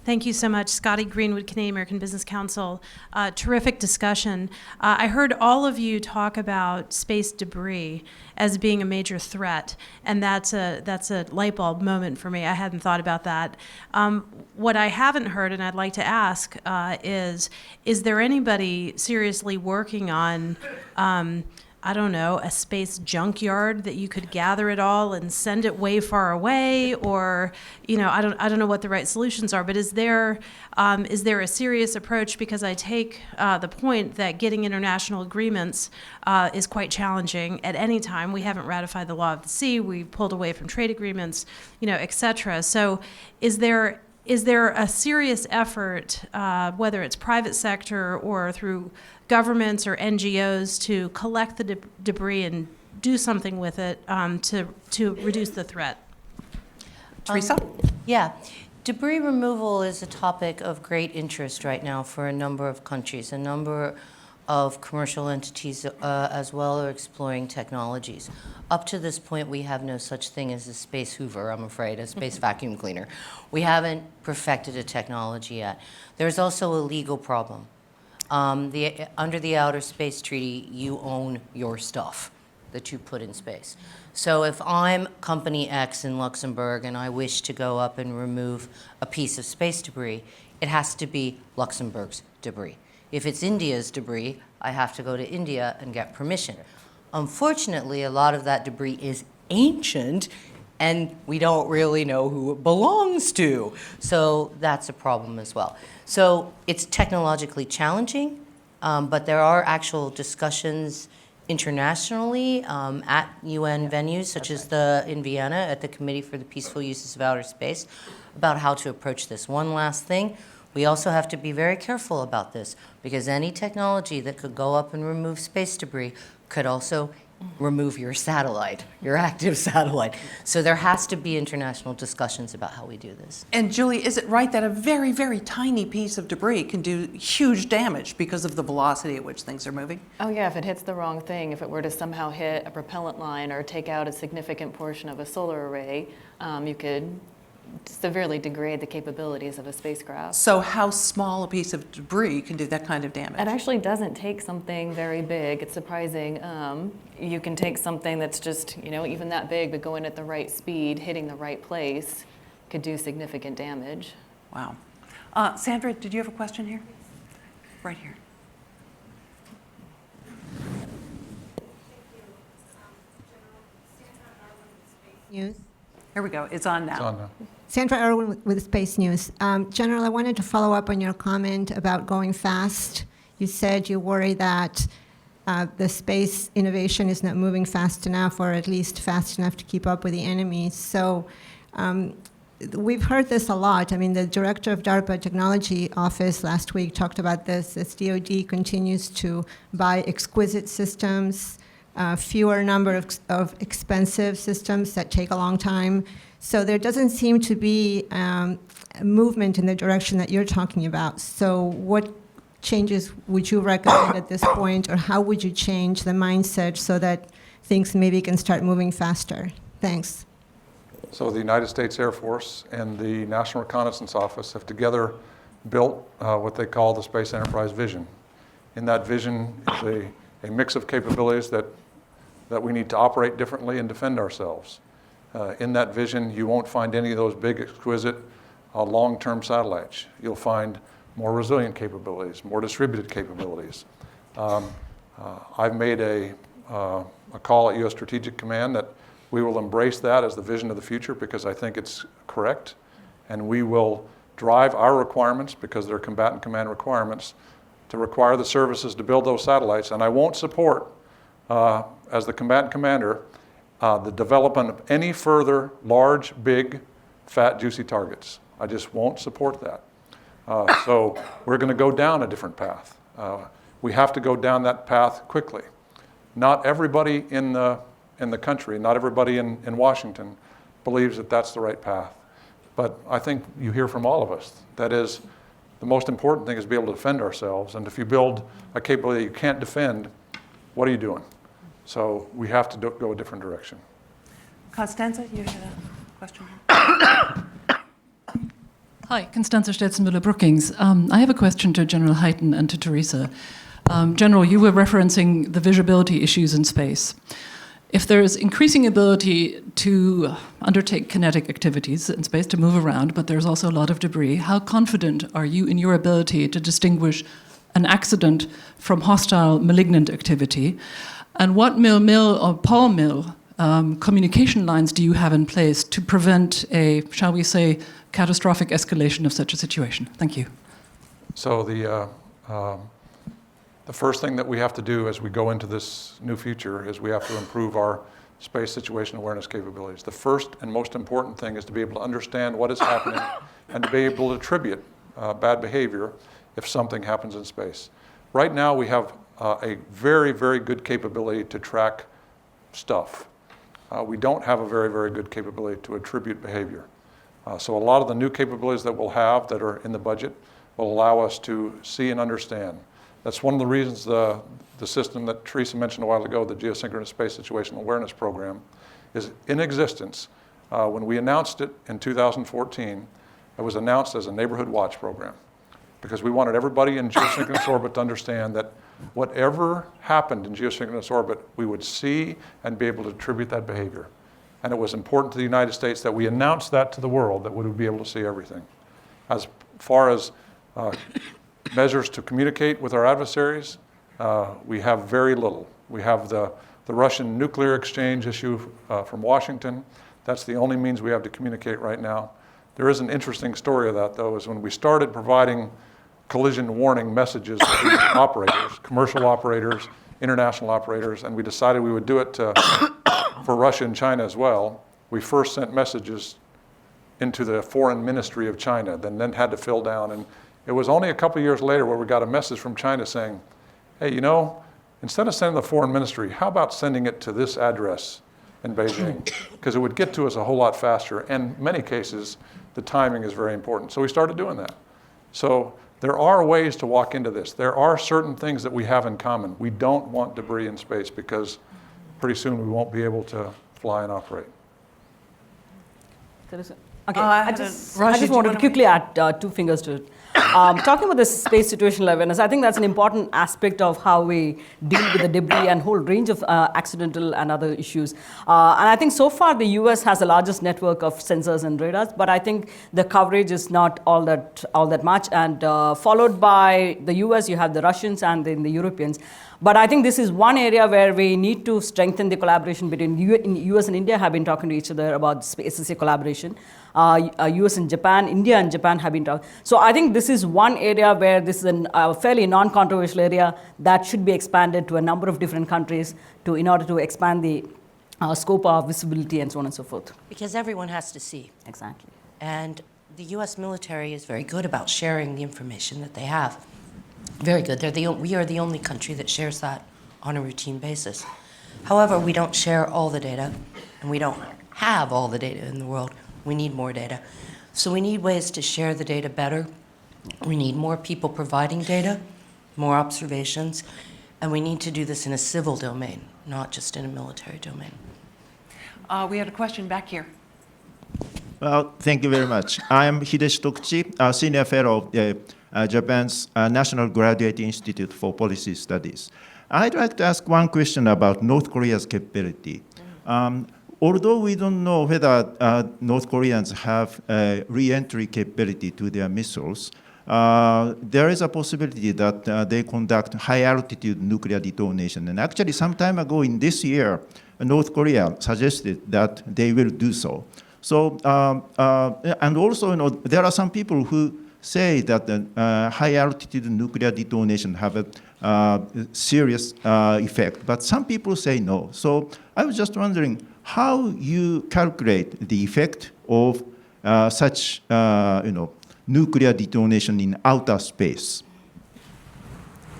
Thank you so much. Scotty Greenwood, Canadian American Business Council. Terrific discussion. I heard all of you talk about space debris as being a major threat, and that's a light bulb moment for me. I hadn't thought about that. What I haven't heard, and I'd like to ask, is there anybody seriously working on I don't know, a space junkyard that you could gather it all and send it way far away, or, you know, I don't know what the right solutions are. But is there a serious approach? Because I take the point that getting international agreements is quite challenging at any time. We haven't ratified the law of the sea. We've pulled away from trade agreements, you know, et cetera. So is there a serious effort, whether it's private sector or through governments or NGOs, to collect the debris and do something with it to reduce the threat? Theresa? Yeah. Debris removal is a topic of great interest right now for a number of countries. A number of commercial entities as well are exploring technologies. Up to this point, we have no such thing as a space hoover, I'm afraid, a space vacuum cleaner. We haven't perfected a technology yet. There's also a legal problem. Under the Outer Space Treaty, you own your stuff that you put in space. So if I'm Company X in Luxembourg and I wish to go up and remove a piece of space debris, it has to be Luxembourg's debris. If it's India's debris, I have to go to India and get permission. Unfortunately, a lot of that debris is ancient, and we don't really know who it belongs to. So that's a problem as well. So it's technologically challenging, but there are actual discussions internationally at UN venues, such as in Vienna at the Committee for the Peaceful Uses of Outer Space, about how to approach this. One last thing. We also have to be very careful about this, because any technology that could go up and remove space debris could also remove your satellite, your active satellite. So there has to be international discussions about how we do this. And Julie, is it right that a very, very tiny piece of debris can do huge damage because of the velocity at which things are moving? Oh yeah, if it hits the wrong thing, if it were to somehow hit a propellant line or take out a significant portion of a solar array, you could severely degrade the capabilities of a spacecraft. So how small a piece of debris can do that kind of damage? It actually doesn't take something very big. It's surprising. You can take something that's just, even that big, but going at the right speed, hitting the right place, could do significant damage. Wow. Sandra, did you have a question here? Right here. News. Here we go. It's on now. It's on now. Sandra Irwin with Space News. General, I wanted to follow up on your comment about going fast. You said you worry that the space innovation is not moving fast enough, or at least fast enough to keep up with the enemy. So we've heard this a lot. I mean, the director of DARPA Technology Office last week talked about this as DoD continues to buy exquisite systems, fewer number of expensive systems that take a long time. So there doesn't seem to be a movement in the direction that you're talking about. So what changes would you recommend at this point, or how would you change the mindset so that things maybe can start moving faster? Thanks. So the United States Air Force and the National Reconnaissance Office have together built what they call the Space Enterprise Vision. In that vision is a mix of capabilities that we need to operate differently and defend ourselves. In that vision, you won't find any of those big, exquisite, long-term satellites. You'll find more resilient capabilities, more distributed capabilities. I've made a call at U.S. Strategic Command that we will embrace that as the vision of the future because I think it's correct, and we will drive our requirements, because they're combatant command requirements, to require the services to build those satellites. And I won't support, as the combatant commander, the development of any further large, big, fat, juicy targets. I just won't support that. So we're going to go down a different path. We have to go down that path quickly. Not everybody in the country, not everybody in Washington believes that that's the right path. But I think you hear from all of us. That is, the most important thing is to be able to defend ourselves. And if you build a capability you can't defend, what are you doing? So we have to go a different direction. Constanza, you had a question? Hi, Constanza Stetzenmüller-Brookings. I have a question to General Hyten and to Theresa. General, you were referencing the visibility issues in space. If there is increasing ability to undertake kinetic activities in space, to move around, but there's also a lot of debris, how confident are you in your ability to distinguish an accident from hostile malignant activity? And what mill or Paul mill communication lines do you have in place to prevent a, shall we say, catastrophic escalation of such a situation? Thank you. So the first thing that we have to do as we go into this new future is we have to improve our space situation awareness capabilities. The first and most important thing is to be able to understand what is happening and to be able to attribute bad behavior if something happens in space. Right now we have a very, very good capability to track stuff. We don't have a very, very good capability to attribute behavior. So a lot of the new capabilities that we'll have that are in the budget will allow us to see and understand. That's one of the reasons the system that Theresa mentioned a while ago, the Geosynchronous Space Situational Awareness Program, is in existence. When we announced it in 2014, it was announced as a neighborhood watch program because we wanted everybody in geosynchronous orbit to understand that whatever happened in geosynchronous orbit, we would see and be able to attribute that behavior. And it was important to the United States that we announced that to the world, that we would be able to see everything. As far as measures to communicate with our adversaries, we have very little. We have the Russian nuclear exchange issue from Washington. That's the only means we have to communicate right now. There is an interesting story of that, though, is when we started providing collision warning messages to operators, commercial operators, international operators, and we decided we would do it for Russia and China as well. We first sent messages into the foreign ministry of China, then had to fill down. And it was only a couple years later where we got a message from China saying, hey, instead of sending the foreign ministry, how about sending it to this address in Beijing? Because it would get to us a whole lot faster. And in many cases, the timing is very important. So we started doing that. So there are ways to walk into this. There are certain things that we have in common. We don't want debris in space because pretty soon we won't be able to fly and operate. Theresa? Okay, I I had just Raji, do you wanted to wanna- quickly add two fingers to it. Talking about this space situational awareness, I think that's an important aspect of how we deal with the debris and whole range of accidental and other issues. And I think so far the US has the largest network of sensors and radars, but I think the coverage is not all that much. And followed by the US, you have the Russians and then the Europeans. But I think this is one area where we need to strengthen the collaboration between US and India have been talking to each other about space SSA collaboration. US and Japan, India and Japan have been talking. So I think this is one area where this is a fairly non-controversial area that should be expanded to a number of different countries in order to expand the scope of visibility and so on and so forth. Because everyone has to see. Exactly. And the US military is very good about sharing the information that they have. Very good. We are the only country that shares that on a routine basis. However, we don't share all the data, and we don't have all the data in the world. We need more data. So we need ways to share the data better. We need more people providing data, more observations, and we need to do this in a civil domain, not just in a military domain. We had a question back here. Well, thank you very much. I am Hideshi Tokuchi, a senior fellow of Japan's National Graduate Institute for Policy Studies. I'd like to ask one question about North Korea's capability. Although we don't know whether North Koreans have re-entry capability to their missiles, there is a possibility that they conduct high-altitude nuclear detonation. And actually, some time ago in this year, North Korea suggested that they will do so. So, and also, there are some people who say that high-altitude nuclear detonation have a serious effect, but some people say no. So I was just wondering how you calculate the effect of such, nuclear detonation in outer space.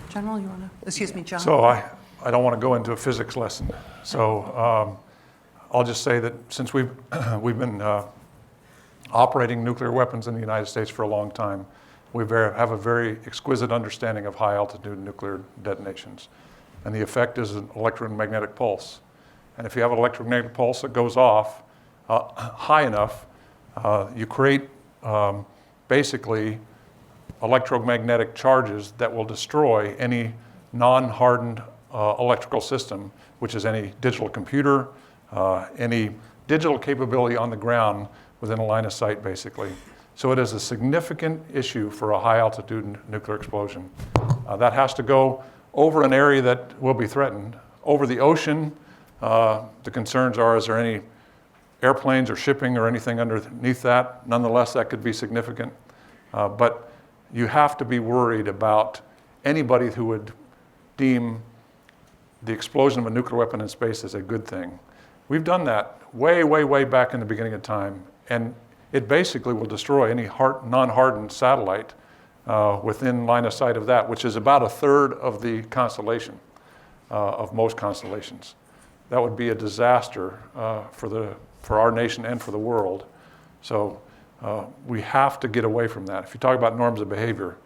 General, you want to? Excuse me, John. So I don't want to go into a physics lesson. So I'll just say that since we've been operating nuclear weapons in the United States for a long time, we have a very exquisite understanding of high altitude nuclear detonations. And the effect is an electromagnetic pulse. And if you have an electromagnetic pulse that goes off high enough, you create basically electromagnetic charges that will destroy any non-hardened electrical system, which is any digital computer, any digital capability on the ground within a line of sight, basically. So it is a significant issue for a high-altitude nuclear explosion. That has to go over an area that will be threatened. Over the ocean, the concerns are, is there any airplanes or shipping or anything underneath that? Nonetheless, that could be significant. But you have to be worried about anybody who would deem the explosion of a nuclear weapon in space as a good thing. We've done that way, way, way back in the beginning of time. And it basically will destroy any non-hardened satellite within line of sight of that, which is about a third of the constellation, of most constellations. That would be a disaster for our nation and for the world. So we have to get away from that. If you talk about norms of behavior,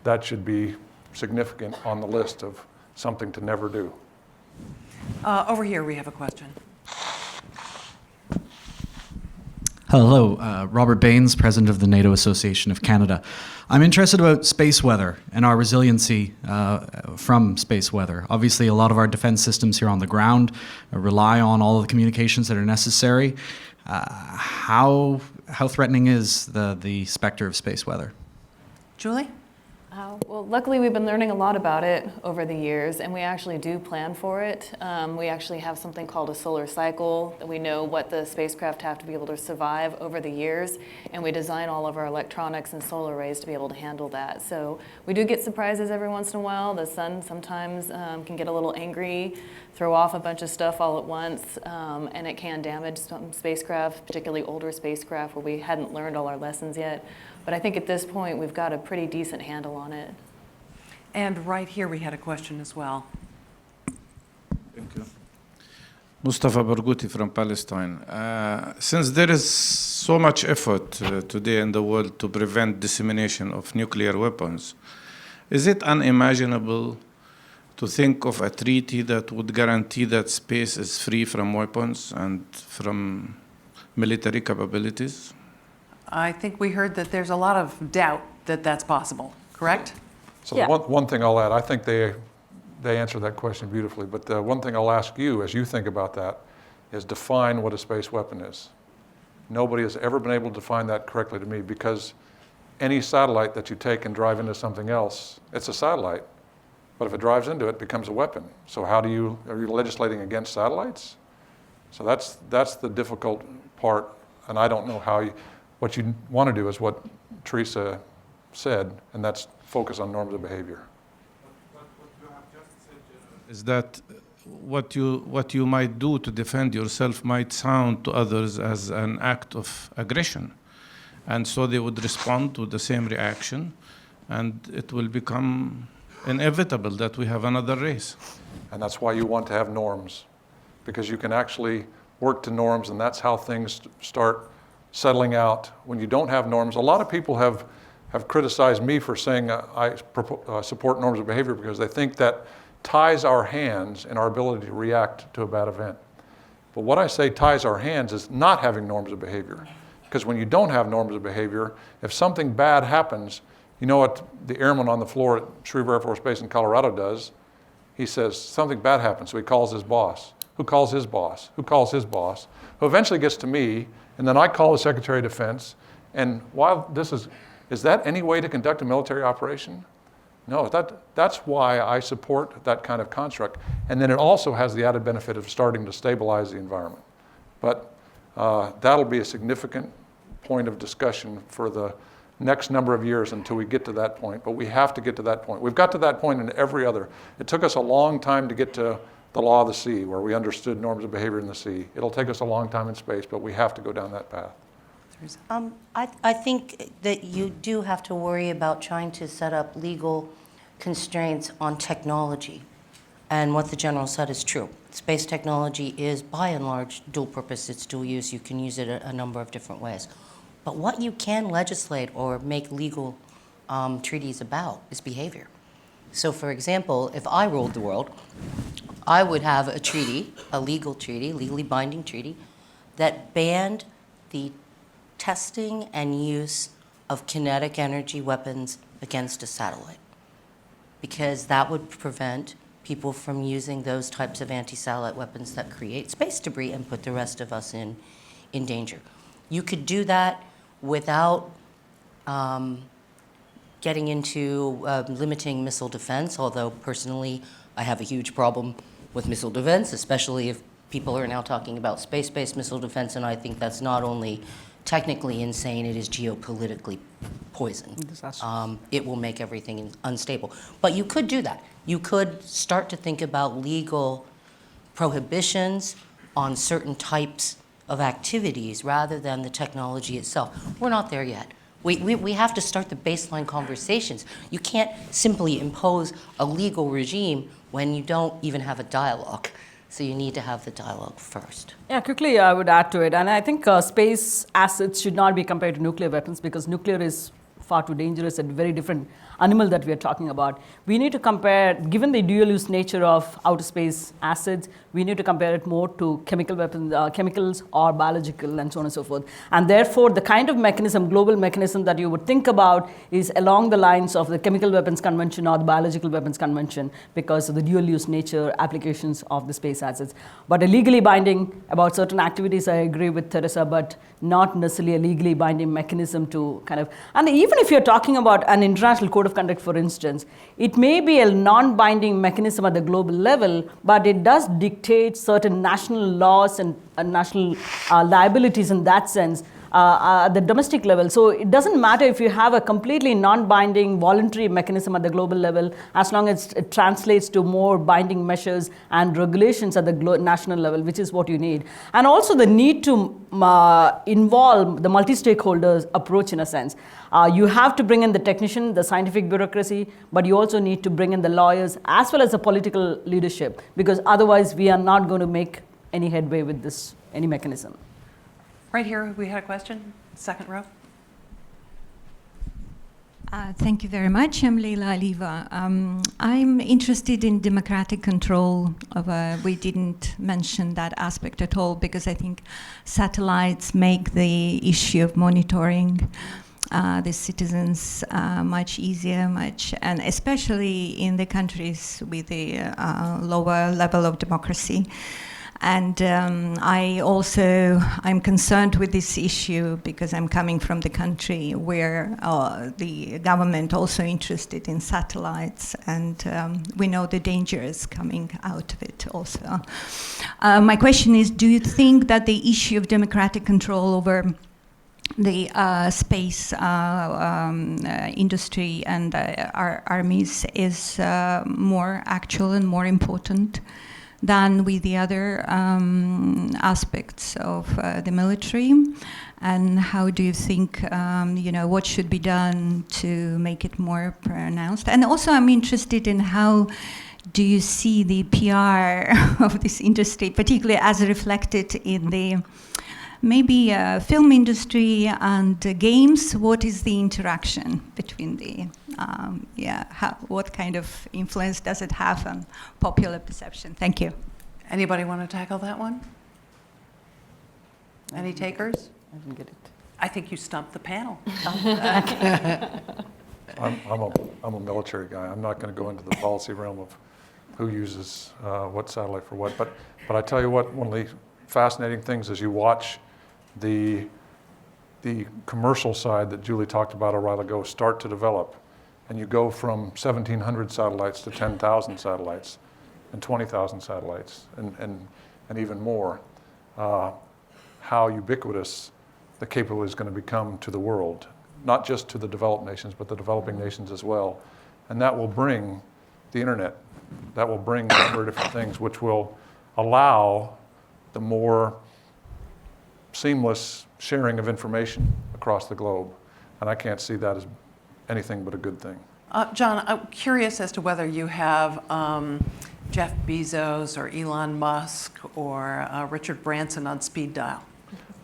that should be significant on the list of something to never do. Over here, we have a question. Hello, Robert Baines, President of the NATO Association of Canada. I'm interested about space weather and our resiliency from space weather. Obviously, a lot of our defense systems here on the ground rely on all of the communications that are necessary. How threatening is the specter of space weather? Julie? Well, luckily we've been learning a lot about it over the years, and we actually do plan for it. We actually have something called a solar cycle that we know what the spacecraft have to be able to survive over the years, and we design all of our electronics and solar arrays to be able to handle that. So we do get surprises every once in a while. The sun sometimes can get a little angry, throw off a bunch of stuff all at once, and it can damage some spacecraft, particularly older spacecraft where we hadn't learned all our lessons yet. But I think at this point, we've got a pretty decent handle on it. And right here, we had a question as well. Mustafa Barghouti from Palestine. Since there is so much effort today in the world to prevent dissemination of nuclear weapons, is it unimaginable to think of a treaty that would guarantee that space is free from weapons and from military capabilities? I think we heard that there's a lot of doubt that that's possible, correct? So Yeah. one thing I'll add, I think they answered that question beautifully, but the one thing I'll ask you as you think about that is define what a space weapon is. Nobody has ever been able to define that correctly to me, because any satellite that you take and drive into something else, it's a satellite, but if it drives into it, it becomes a weapon. So are you legislating against satellites? So that's the difficult part, and I don't know what you want to do is what Theresa said, and that's focus on norms of behavior. What you have just said is that what you might do to defend yourself might sound to others as an act of aggression. And so they would respond to the same reaction, and it will become inevitable that we have another race. And that's why you want to have norms, because you can actually work to norms, and that's how things start settling out. When you don't have norms, a lot of people have criticized me for saying I support norms of behavior because they think that ties our hands in our ability to react to a bad event. But what I say ties our hands is not having norms of behavior. Because when you don't have norms of behavior, if something bad happens, you know what the airman on the floor at Schriever Air Force Base in Colorado does? He says, something bad happens, so he calls his boss. Who calls his boss? Who calls his boss? Who eventually gets to me, and then I call the Secretary of Defense. And while is that any way to conduct a military operation? No, that's why I support that kind of construct. And then it also has the added benefit of starting to stabilize the environment. But that'll be a significant point of discussion for the next number of years until we get to that point. But we have to get to that point. We've got to that point in every other. It took us a long time to get to the law of the sea, where we understood norms of behavior in the sea. It'll take us a long time in space, but we have to go down that path. I think that you do have to worry about trying to set up legal constraints on technology. And what the General said is true. Space technology is, by and large, dual purpose. It's dual use. You can use it a number of different ways. But what you can legislate or make legal treaties about is behavior. So, for example, if I ruled the world, I would have a treaty, a legal treaty, legally binding treaty, that banned the testing and use of kinetic energy weapons against a satellite, because that would prevent people from using those types of anti-satellite weapons that create space debris and put the rest of us in danger. You could do that without getting into limiting missile defense, although personally I have a huge problem with missile defense, especially if people are now talking about space-based missile defense, and I think that's not only technically insane, it is geopolitically poison. It will make everything unstable. But you could do that. You could start to think about legal prohibitions on certain types of activities rather than the technology itself. We're not there yet. We have to start the baseline conversations. You can't simply impose a legal regime when you don't even have a dialogue. So you need to have the dialogue first. Yeah, quickly I would add to it. And I think space assets should not be compared to nuclear weapons, because nuclear is far too dangerous and very different animal that we are talking about. We need to compare, given the dual-use nature of outer space assets, we need to compare it more to chemical weapons, chemicals or biological, and so on and so forth. And therefore, the kind of mechanism, global mechanism that you would think about is along the lines of the Chemical Weapons Convention or the Biological Weapons Convention, because of the dual-use nature applications of the space assets. But a legally binding about certain activities, I agree with Theresa, but not necessarily a legally binding mechanism to kind of, and even if you're talking about an international code of conduct, for instance, it may be a non-binding mechanism at the global level, but it does dictate certain national laws and national liabilities in that sense at the domestic level. So it doesn't matter if you have a completely non-binding voluntary mechanism at the global level, as long as it translates to more binding measures and regulations at the national level, which is what you need. And also the need to involve the multi-stakeholders approach in a sense. You have to bring in the technician, the scientific bureaucracy, but you also need to bring in the lawyers as well as the political leadership, because otherwise we are not going to make any headway with this, any mechanism. Right here, we had a question, second row. Thank you very much. I'm Leila Aliva. I'm interested in democratic control of, we didn't mention that aspect at all because I think satellites make the issue of monitoring the citizens much easier, and especially in the countries with the lower level of democracy. And I'm concerned with this issue because I'm coming from the country where the government also interested in satellites, and we know the dangers coming out of it also. My question is, do you think that the issue of democratic control over the space industry and our armies is more actual and more important than with the other aspects of the military? And how do you think, what should be done to make it more pronounced? And also I'm interested in how do you see the PR of this industry, particularly as reflected in the maybe film industry and games? What is the interaction between the, what kind of influence does it have on popular perception? Thank you. Anybody want to tackle that one? Any takers? I didn't get it. I think you stumped the panel. I'm a military guy. I'm not going to go into the policy realm of who uses what satellite for what. But I tell you what, one of the fascinating things is you watch the commercial side that Julie talked about a while ago start to develop, and you go from 1,700 satellites to 10,000 satellites and 20,000 satellites and even more. How ubiquitous the capability is going to become to the world, not just to the developed nations, but the developing nations as well. And that will bring the internet. That will bring a number of different things, which will allow the more seamless sharing of information across the globe. And I can't see that as anything but a good thing. John, I'm curious as to whether you have Jeff Bezos or Elon Musk or Richard Branson on speed dial.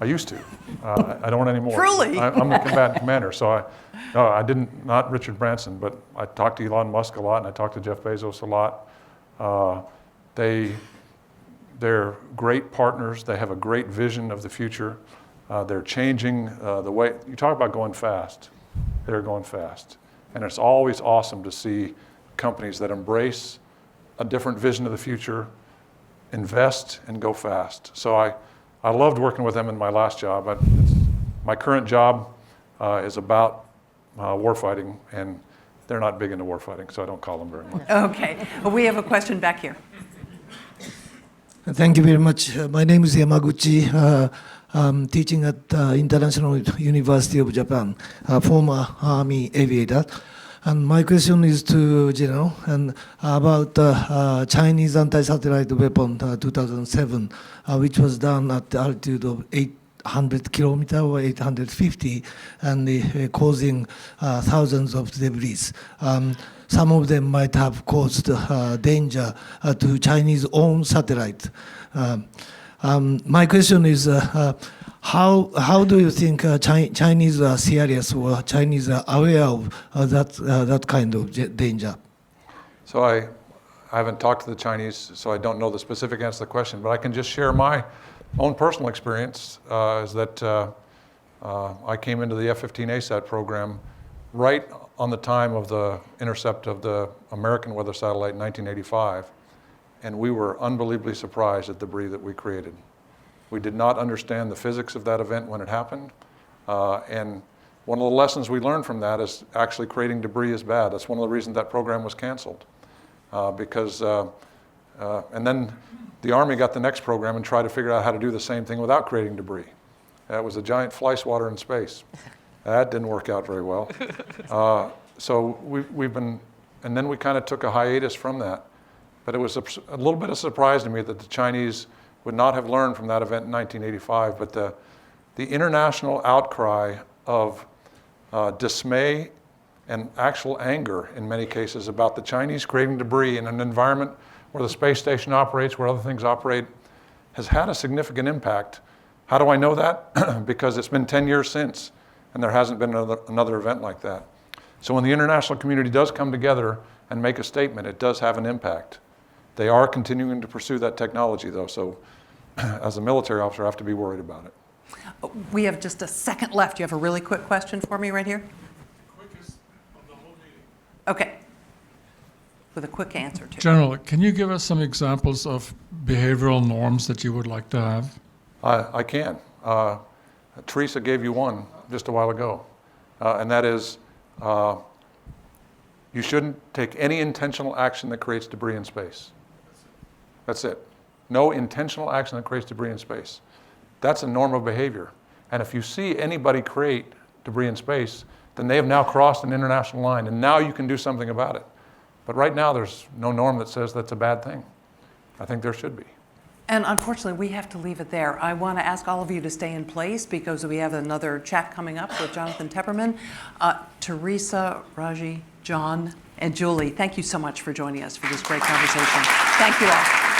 I used to. I don't anymore. Truly? I'm the combatant commander, so I didn't, not Richard Branson, but I talked to Elon Musk a lot and I talked to Jeff Bezos a lot. They're great partners. They have a great vision of the future. They're changing the way, you talk about going fast. They're going fast. And it's always awesome to see companies that embrace a different vision of the future, invest, and go fast. So I loved working with them in my last job. My current job is about warfighting, and they're not big into warfighting, so I don't call them very much. Okay, well, we have a question back here. Thank you very much. My name is Yamaguchi. I'm teaching at International University of Japan, former Army aviator. And my question is to General and about Chinese anti-satellite weapon 2007, which was done at the altitude of 800 kilometers or 850, and causing thousands of debris. Some of them might have caused danger to Chinese own satellite. My question is, how do you think Chinese are serious or Chinese are aware of that kind of danger? So I haven't talked to the Chinese, so I don't know the specific answer to the question, but I can just share my own personal experience is that I came into the F-15 ASAT program right on the time of the intercept of the American weather satellite in 1985, and we were unbelievably surprised at the debris that we created. We did not understand the physics of that event when it happened, and one of the lessons we learned from that is actually creating debris is bad. That's one of the reasons that program was canceled, and then the Army got the next program and tried to figure out how to do the same thing without creating debris. That was a giant fly swatter in space. That didn't work out very well. So we've been, and then we kind of took a hiatus from that. But it was a little bit of a surprise to me that the Chinese would not have learned from that event in 1985. But the international outcry of dismay and actual anger in many cases about the Chinese creating debris in an environment where the space station operates, where other things operate, has had a significant impact. How do I know that? Because it's been 10 years since, and there hasn't been another event like that. So when the international community does come together and make a statement, it does have an impact. They are continuing to pursue that technology, though, so as a military officer, I have to be worried about it. We have just a second left. You have a really quick question for me right here? Quickest of the whole meeting. Okay. With a quick answer, too. General, can you give us some examples of behavioral norms that you would like to have? I can. Theresa gave you one just a while ago, and that is you shouldn't take any intentional action that creates debris in space. That's it. No intentional action that creates debris in space. That's a norm of behavior. And if you see anybody create debris in space, then they have now crossed an international line, and now you can do something about it. But right now, there's no norm that says that's a bad thing. I think there should be. And unfortunately, we have to leave it there. I want to ask all of you to stay in place because we have another chat coming up with Jonathan Tepperman. Theresa, Raji, John, and Julie, thank you so much for joining us for this great conversation. Thank you all.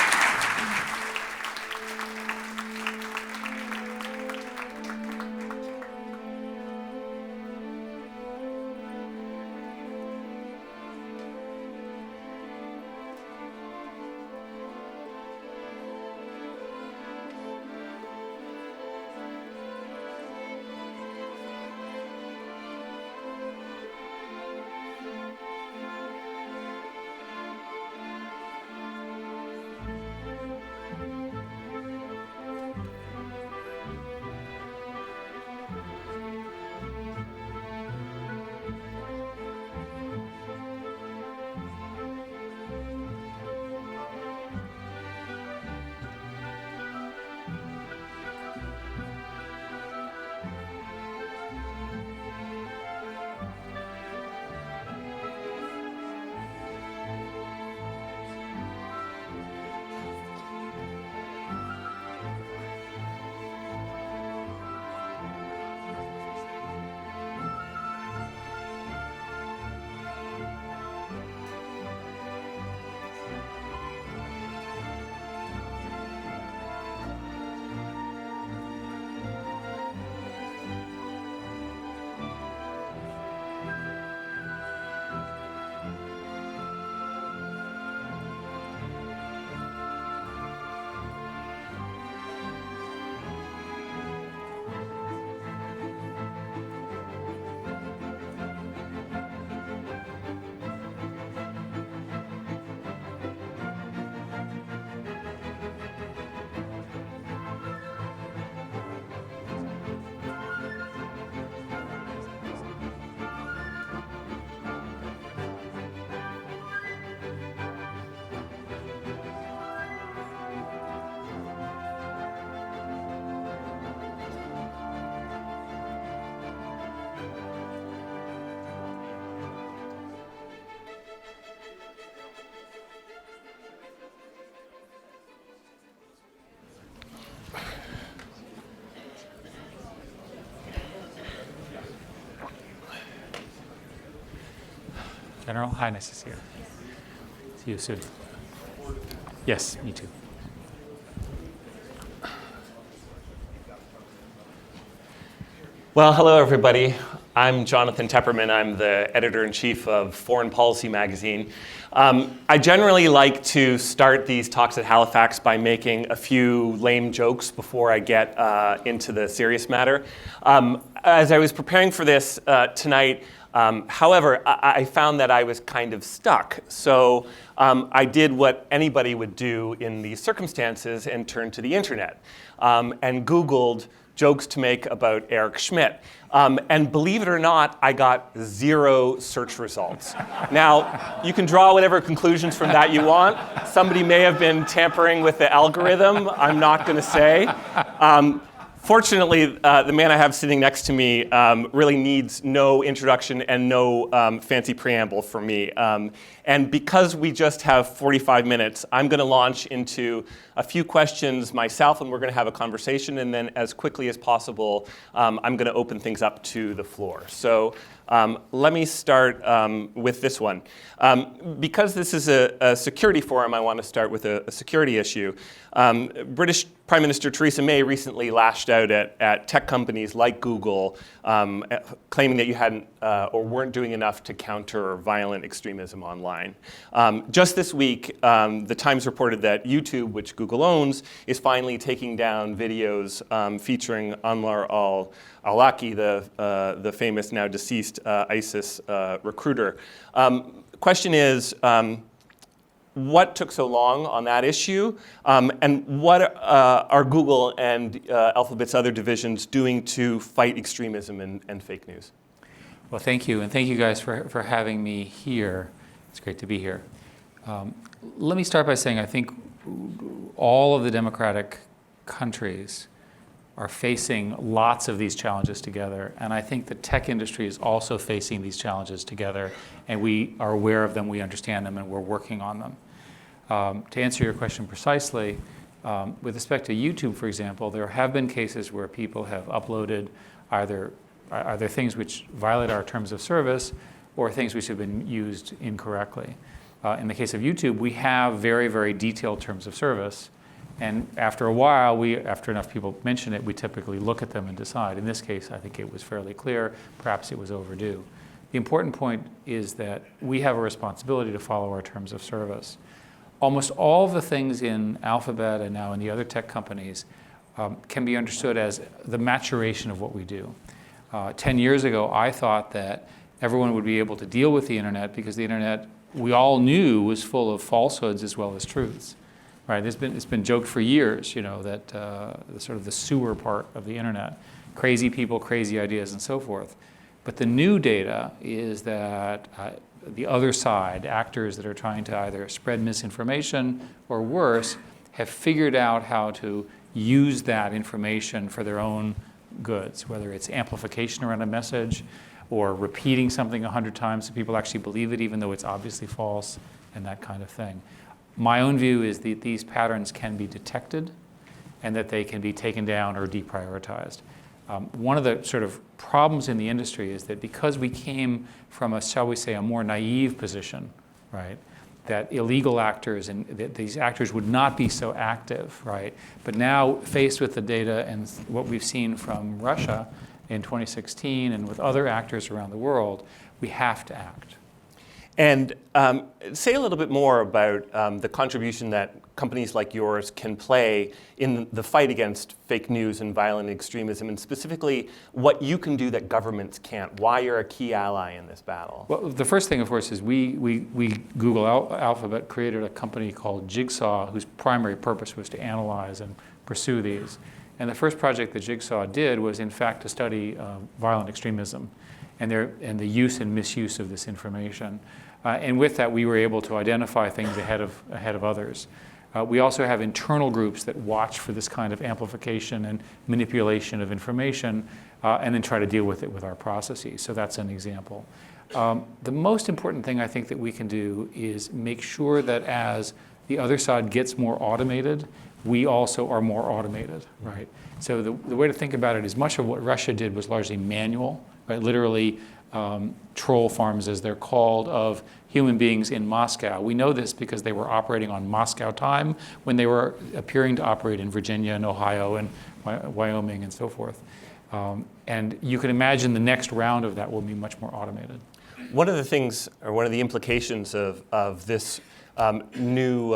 General, hi, nice to see you. See you soon. Yes, me too. Well, hello, everybody. I'm Jonathan Tepperman. I'm the editor-in-chief of Foreign Policy magazine. I generally like to start these talks at Halifax by making a few lame jokes before I get into the serious matter. As I was preparing for this tonight, however, I found that I was kind of stuck. So I did what anybody would do in these circumstances and turned to the internet and Googled jokes to make about Eric Schmidt. And believe it or not, I got 0 search results. Now, you can draw whatever conclusions from that you want. Somebody may have been tampering with the algorithm. I'm not going to say. Fortunately, the man I have sitting next to me really needs no introduction and no fancy preamble from me. And because we just have 45 minutes, I'm going to launch into a few questions myself, and we're going to have a conversation. And then as quickly as possible, I'm going to open things up to the floor. So Let me start with this one. Because this is a security forum, I want to start with a security issue. British Prime Minister Theresa May recently lashed out at tech companies like Google, claiming that you hadn't or weren't doing enough to counter violent extremism online. Just this week, the Times reported that YouTube, which Google owns, is finally taking down videos featuring Anwar al-Awlaki, the famous now deceased ISIS recruiter. Question is, what took so long on that issue, and what are Google and Alphabet's other divisions doing to fight extremism and fake news? Well, thank you, and thank you guys for having me here. It's great to be here. Let me start by saying I think all of the democratic countries are facing lots of these challenges together, and I think the tech industry is also facing these challenges together, and we are aware of them, we understand them, and we're working on them. To answer your question precisely, with respect to YouTube, for example, there have been cases where people have uploaded either things which violate our terms of service or things which have been used incorrectly. In the case of YouTube, we have very, very detailed terms of service, and after a while, after enough people mention it, we typically look at them and decide. In this case, I think it was fairly clear. Perhaps it was overdue. The important point is that we have a responsibility to follow our terms of service. Almost all of the things in Alphabet and now in the other tech companies can be understood as the maturation of what we do. 10 years ago, I thought that everyone would be able to deal with the internet because the internet, we all knew, was full of falsehoods as well as truths. Right? It's been joked for years, you know, that sort of the sewer part of the internet, crazy people, crazy ideas, and so forth. But the new data is that the other side, actors that are trying to either spread misinformation or worse, have figured out how to use that information for their own goods, whether it's amplification around a message or repeating something 100 times so people actually believe it even though it's obviously false, and that kind of thing. My own view is that these patterns can be detected and that they can be taken down or deprioritized. One of the sort of problems in the industry is that because we came from a, shall we say, a more naive position, right, that illegal actors and these actors would not be so active, right? But now, faced with the data and what we've seen from Russia in 2016 and with other actors around the world, we have to act. And say a little bit more about the contribution that companies like yours can play in the fight against fake news and violent extremism, and specifically what you can do that governments can't, why you're a key ally in this battle. Well, the first thing, of course, is we Google Alphabet created a company called Jigsaw, whose primary purpose was to analyze and pursue these. And the first project that Jigsaw did was, in fact, to study violent extremism and the use and misuse of this information. And with that, we were able to identify things ahead of others. We also have internal groups that watch for this kind of amplification and manipulation of information and then try to deal with it with our processes. So that's an example. The most important thing I think that we can do is make sure that as the other side gets more automated, we also are more automated, right? So the way to think about it is much of what Russia did was largely manual, right? Literally troll farms, as they're called, of human beings in Moscow. We know this because they were operating on Moscow time when they were appearing to operate in Virginia and Ohio and Wyoming and so forth. And you can imagine the next round of that will be much more automated. One of the things, or one of the implications of this new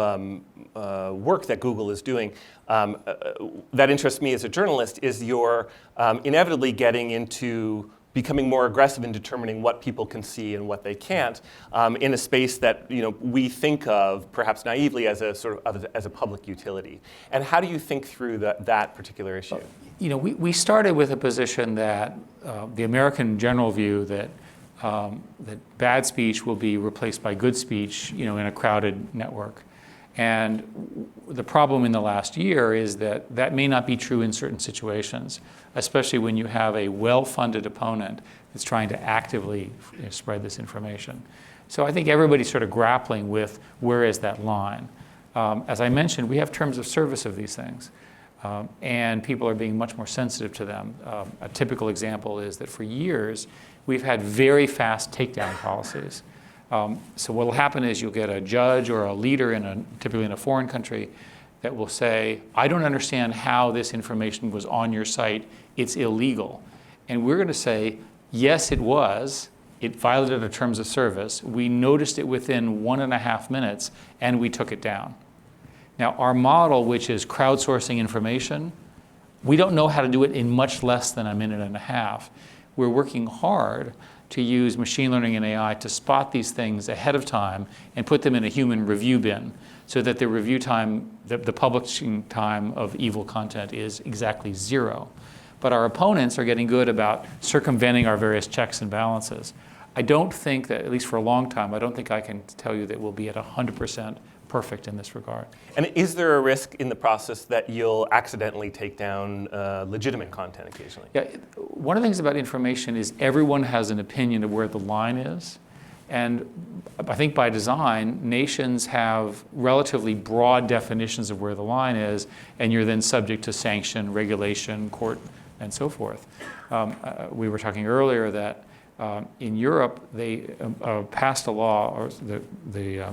work that Google is doing that interests me as a journalist is you're inevitably getting into becoming more aggressive in determining what people can see and what they can't in a space that we think of perhaps naively as a sort of as a public utility. And how do you think through that particular issue? We started with a position that the American general view that bad speech will be replaced by good speech, in a crowded network. And the problem in the last year is that that may not be true in certain situations, especially when you have a well-funded opponent that's trying to actively spread this information. So I think everybody's sort of grappling with where is that line. As I mentioned, we have terms of service of these things. And people are being much more sensitive to them. A typical example is that for years, we've had very fast takedown policies. So what will happen is you'll get a judge or a leader, typically in a foreign country, that will say, I don't understand how this information was on your site. It's illegal. And we're going to say, yes, it was. It violated the terms of service. We noticed it within 1.5 minutes, and we took it down. Now, our model, which is crowdsourcing information, we don't know how to do it in much less than 1.5 minutes. We're working hard to use machine learning and AI to spot these things ahead of time and put them in a human review bin so that the review time, the publishing time of evil content is exactly 0. But our opponents are getting good about circumventing our various checks and balances. I don't think that, at least for a long time, I don't think I can tell you that we'll be at 100% perfect in this regard. And is there a risk in the process that you'll accidentally take down legitimate content occasionally? Yeah, one of the things about information is everyone has an opinion of where the line is. And I think by design, nations have relatively broad definitions of where the line is, and you're then subject to sanction, regulation, court, and so forth. We were talking earlier that in Europe, they passed a law, or the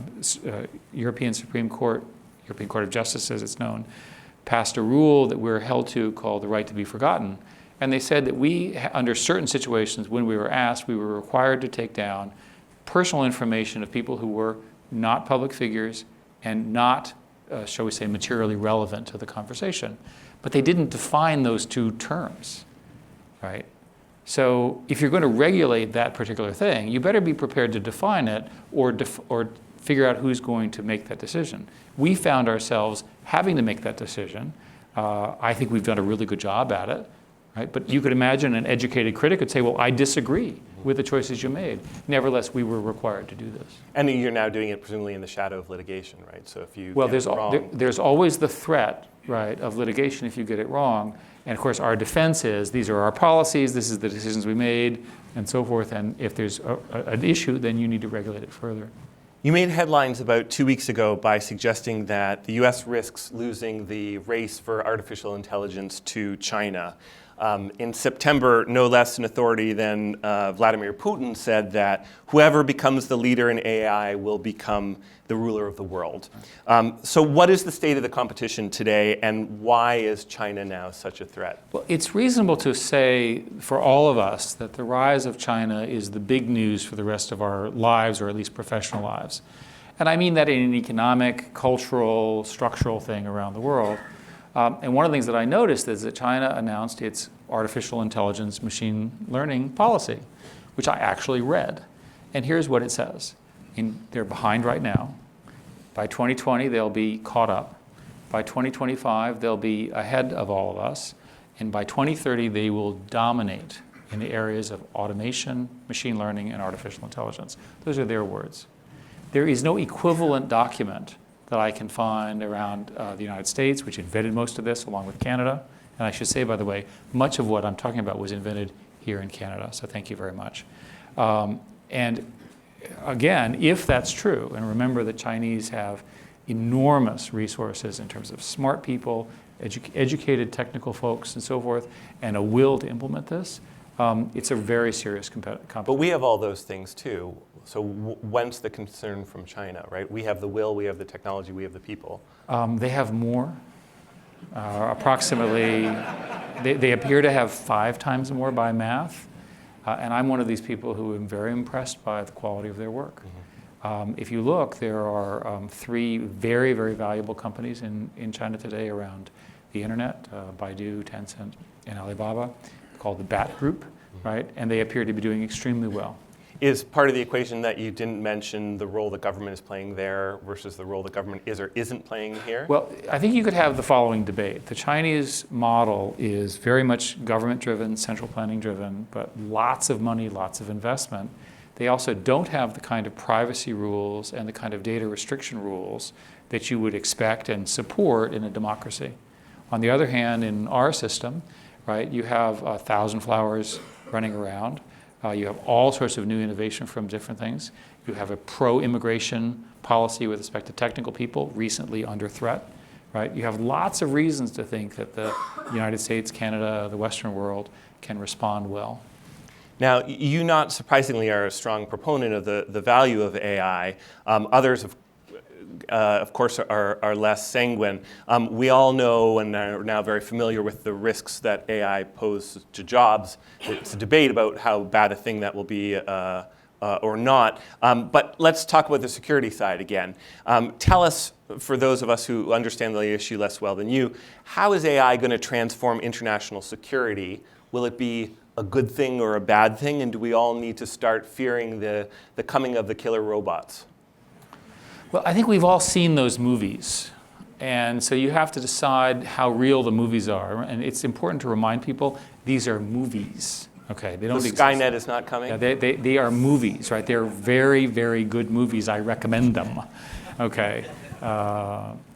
European Supreme Court, European Court of Justice as it's known, passed a rule that we're held to called the right to be forgotten. And they said that we, under certain situations, when we were asked, we were required to take down personal information of people who were not public figures and not, shall we say, materially relevant to the conversation. But they didn't define those two terms, right? So if you're going to regulate that particular thing, you better be prepared to define it or figure out who's going to make that decision. We found ourselves having to make that decision. I think we've done a really good job at it, right? But you could imagine an educated critic would say, well, I disagree with the choices you made. Nevertheless, we were required to do this. And you're now doing it presumably in the shadow of litigation, right? So if you well, get it wrong, there's always the threat, right, of litigation if you get it wrong. And of course, our defense is these are our policies, this is the decisions we made, and so forth. And if there's an issue, then you need to regulate it further. You made headlines about 2 weeks ago by suggesting that the US risks losing the race for artificial intelligence to China. In September, no less an authority than Vladimir Putin said that whoever becomes the leader in AI will become the ruler of the world. So what is the state of the competition today, and why is China now such a threat? Well, it's reasonable to say for all of us that the rise of China is the big news for the rest of our lives, or at least professional lives. And I mean that in an economic, cultural, structural thing around the world. And one of the things that I noticed is that China announced its artificial intelligence machine learning policy, which I actually read. And here's what it says. They're behind right now. By 2020, they'll be caught up. By 2025, they'll be ahead of all of us. And by 2030, they will dominate in the areas of automation, machine learning, and artificial intelligence. Those are their words. There is no equivalent document that I can find around the United States, which invented most of this, along with Canada. And I should say, by the way, much of what I'm talking about was invented here in Canada, so thank you very much. And again, if that's true, and remember the Chinese have enormous resources in terms of smart people, educated technical folks and so forth, and a will to implement this, it's a very serious competition. But we have all those things too. So whence the concern from China, right? We have the will, we have the technology, we have the people. They have more. Approximately, they appear to have 5 times more by math. And I'm one of these people who am very impressed by the quality of their work. Mm-hmm. If you look, there are 3 very, very valuable companies in China today around the internet, Baidu, Tencent, and Alibaba, called the BAT Group, right? And they appear to be doing extremely well. Is part of the equation that you didn't mention the role the government is playing there versus the role the government is or isn't playing here? Well, I think you could have the following debate. The Chinese model is very much government-driven, central planning-driven, but lots of money, lots of investment. They also don't have the kind of privacy rules and the kind of data restriction rules that you would expect and support in a democracy. On the other hand, in our system, right, you have 1,000 flowers running around. You have all sorts of new innovation from different things. You have a pro-immigration policy with respect to technical people, recently under threat right? You have lots of reasons to think that the United States, Canada, the Western world can respond well. Now, you not surprisingly are a strong proponent of the value of AI. Others, of course, are less sanguine. We all know and are now very familiar with the risks that AI poses to jobs. It's a debate about how bad a thing that will be or not. But let's talk about the security side again. Tell us, for those of us who understand the issue less well than you, how is AI going to transform international security? Will it be a good thing or a bad thing? And do we all need to start fearing the coming of the killer robots? Well, I think we've all seen those movies. And so you have to decide how real the movies are. And it's important to remind people, these are movies. Okay, they don't So exist. Skynet is not coming? Yeah, they are movies, right? They're very, very good movies. I recommend them. Okay,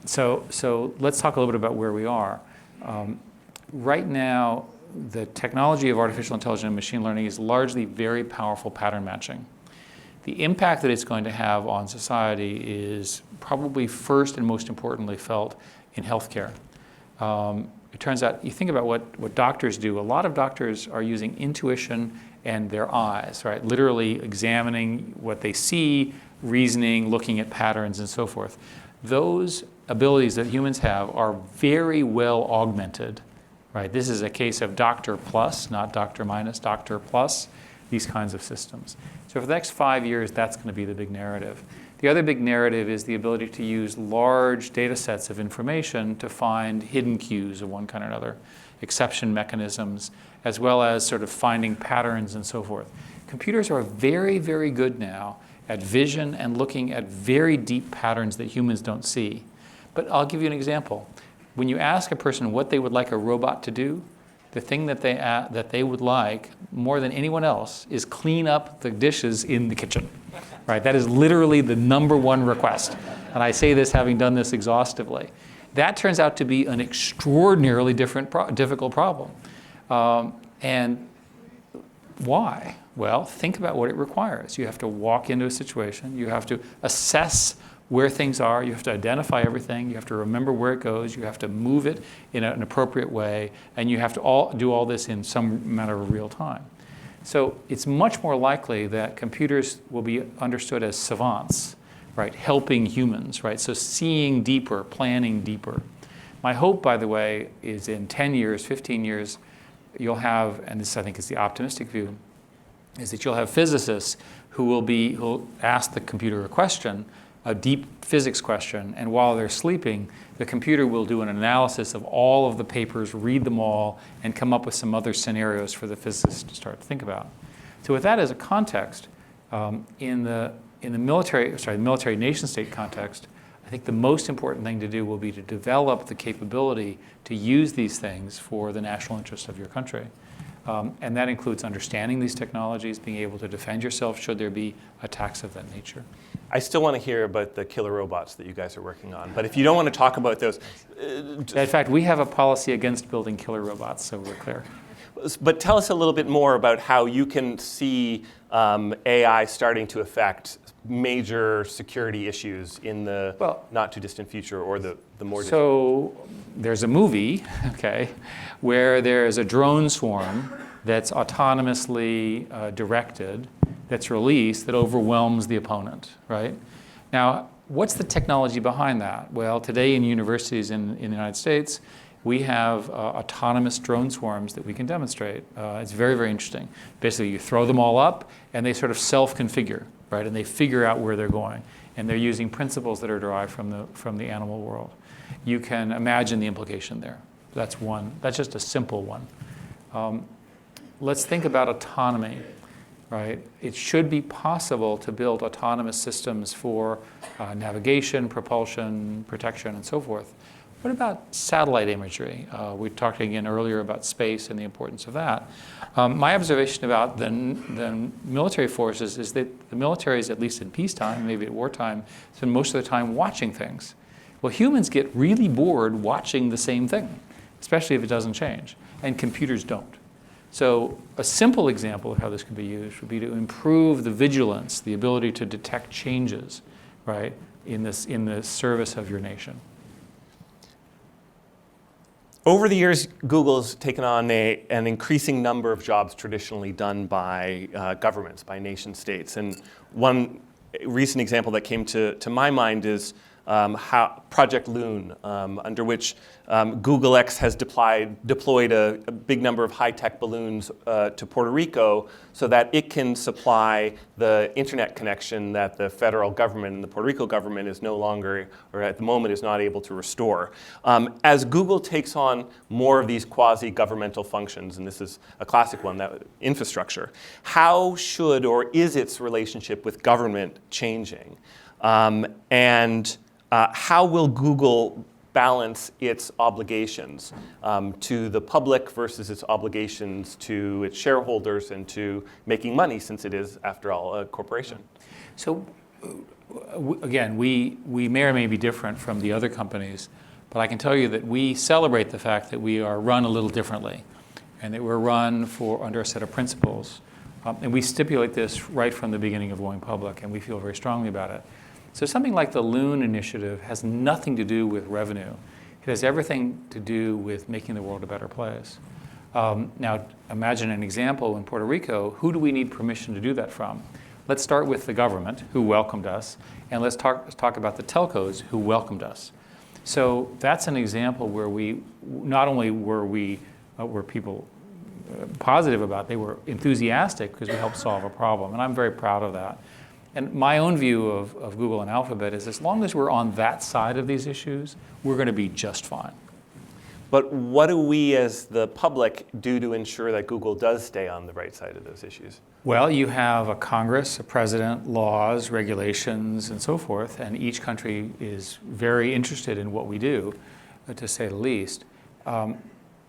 so let's talk a little bit about where we are. Right now, the technology of artificial intelligence and machine learning is largely very powerful pattern matching. The impact that it's going to have on society is probably first and most importantly felt in healthcare. It turns out, you think about what doctors do, a lot of doctors are using intuition and their eyes, right? Literally examining what they see, reasoning, looking at patterns, and so forth. Those abilities that humans have are very well augmented, right? This is a case of doctor plus, not doctor minus, doctor plus, these kinds of systems. So for the next 5 years, that's going to be the big narrative. The other big narrative is the ability to use large data sets of information to find hidden cues of one kind or another, exception mechanisms, as well as sort of finding patterns and so forth. Computers are very, very good now at vision and looking at very deep patterns that humans don't see. But I'll give you an example. When you ask a person what they would like a robot to do, the thing that they would like more than anyone else is clean up the dishes in the kitchen, right? That is literally the #1 request. And I say this having done this exhaustively. That turns out to be an extraordinarily difficult problem. And why? Well, think about what it requires. You have to walk into a situation. You have to assess where things are. You have to identify everything. You have to remember where it goes. You have to move it in an appropriate way. And you have to do all this in some matter of real time. So it's much more likely that computers will be understood as savants, right? Helping humans, right? So seeing deeper, planning deeper. My hope, by the way, is in 10 years, 15 years, you'll have, and this I think is the optimistic view, is that you'll have physicists who'll ask the computer a question, a deep physics question, and while they're sleeping, the computer will do an analysis of all of the papers, read them all, and come up with some other scenarios for the physicists to start to think about. So with that as a context, in the military nation-state context, I think the most important thing to do will be to develop the capability to use these things for the national interest of your country. And that includes understanding these technologies, being able to defend yourself should there be attacks of that nature. I still want to hear about the killer robots that you guys are working on. But if you don't want to talk about those... In fact, we have a policy against building killer robots, so we're clear. But tell us a little bit more about how you can see AI starting to affect major security issues in the not-too-distant future or the more distant. So there's a movie, okay, where there's a drone swarm that's autonomously directed, that's released, that overwhelms the opponent, right? Now, what's the technology behind that? Well, today in universities in the United States, we have autonomous drone swarms that we can demonstrate. It's very, very interesting. Basically, you throw them all up, and they sort of self-configure, right? And they figure out where they're going. And they're using principles that are derived from the animal world. You can imagine the implication there. That's one. That's just a simple one. Let's think about autonomy, right? It should be possible to build autonomous systems for navigation, propulsion, protection, and so forth. What about satellite imagery? We talked again earlier about space and the importance of that. My observation about the military forces is that the military is, at least in peacetime, maybe at wartime, spend most of the time watching things. Well, humans get really bored watching the same thing, especially if it doesn't change, and computers don't. So a simple example of how this could be used would be to improve the vigilance, the ability to detect changes, right, in the service of your nation. Over the years, Google's taken on an increasing number of jobs traditionally done by governments, by nation states. And one recent example that came to my mind is Project Loon, under which Google X has deployed a big number of high-tech balloons to Puerto Rico so that it can supply the internet connection that the federal government and the Puerto Rico government is no longer, or at the moment is not able to restore. As Google takes on more of these quasi-governmental functions, and this is a classic one, that infrastructure, how should or is its relationship with government changing? How will Google balance its obligations to the public versus its obligations to its shareholders and to making money, since it is, after all, a corporation? So again, we may or may be different from the other companies, but I can tell you that we celebrate the fact that we are run a little differently and that we're run under a set of principles. And we stipulate this right from the beginning of going public, and we feel very strongly about it. So something like the Loon initiative has nothing to do with revenue. It has everything to do with making the world a better place. Now, imagine an example in Puerto Rico. Who do we need permission to do that from? Let's start with the government, who welcomed us, and let's talk about the telcos, who welcomed us. So that's an example where we not only were people positive about, they were enthusiastic because we helped solve a problem, and I'm very proud of that. And my own view of Google and Alphabet is as long as we're on that side of these issues, we're going to be just fine. But what do we as the public do to ensure that Google does stay on the right side of those issues? Well, you have a Congress, a president, laws, regulations, and so forth, and each country is very interested in what we do, to say the least.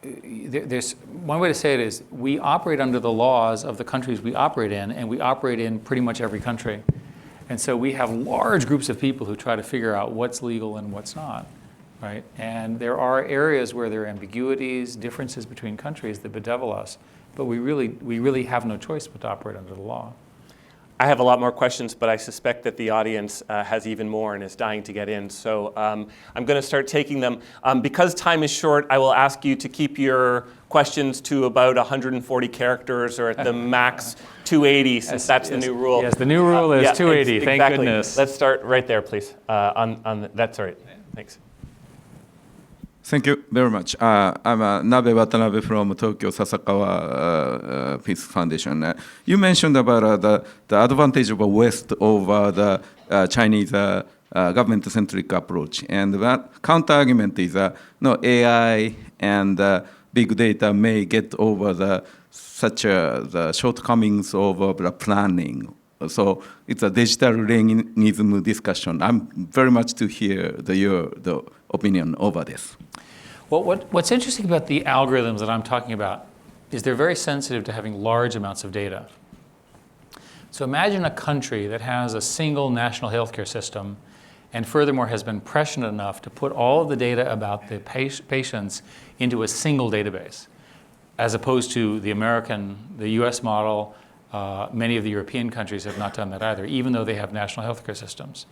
There's one way to say it is we operate under the laws of the countries we operate in, and we operate in pretty much every country. And so we have large groups of people who try to figure out what's legal and what's not, right? And there are areas where there are ambiguities, differences between countries that bedevil us, but we really have no choice but to operate under the law. I have a lot more questions, but I suspect that the audience has even more and is dying to get in. So I'm going to start taking them. Because time is short, I will ask you to keep your questions to about 140 characters, or at the max 280, since that's the new rule. Yes, the new rule is 280, thank exactly. goodness. Let's start right there, please. That's all right. Thanks. Thank you very much. I'm Nabe Watanabe from Tokyo Sasakawa Peace Foundation. You mentioned about the advantage of the West over the Chinese government-centric approach. And that counter-argument is AI and big data may get over the shortcomings of the planning. So it's a digital Leninism discussion. I'm very much to hear your opinion over this. Well, what's interesting about the algorithms that I'm talking about is they're very sensitive to having large amounts of data. So imagine a country that has a single national healthcare system and furthermore has been prescient enough to put all of the data about the patients into a single database, as opposed to the US model. Many of the European countries have not done that either, even though they have national healthcare systems.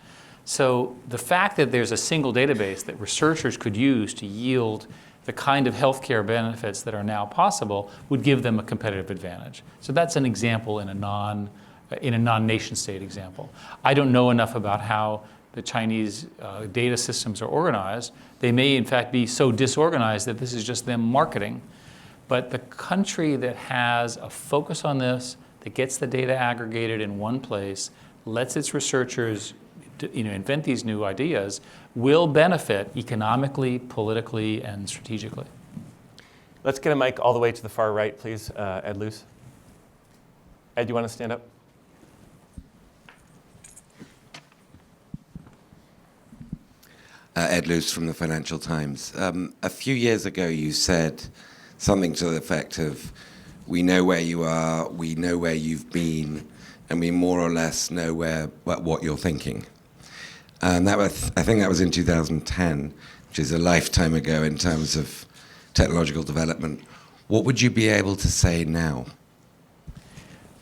So the fact that there's a single database that researchers could use to yield the kind of healthcare benefits that are now possible would give them a competitive advantage. So that's an example in a non-nation state example. I don't know enough about how the Chinese data systems are organized. They may in fact be so disorganized that this is just them marketing. But the country that has a focus on this, that gets the data aggregated in one place, lets its researchers invent these new ideas, will benefit economically, politically, and strategically. Let's get a mic all the way to the far right, please. Ed Luce. Ed, you want to stand up? Ed Luce from the Financial Times. A few years ago, you said something to the effect of, we know where you are, we know where you've been, and we more or less know what you're thinking. And I think that was in 2010, which is a lifetime ago in terms of technological development. What would you be able to say now?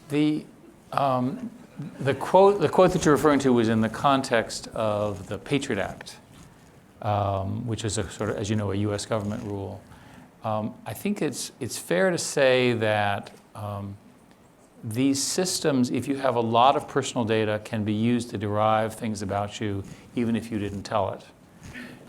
The quote that you're referring to was in the context of the Patriot Act, which is a sort of, as you know, a U.S. government rule. I think it's fair to say that these systems, if you have a lot of personal data, can be used to derive things about you, even if you didn't tell it.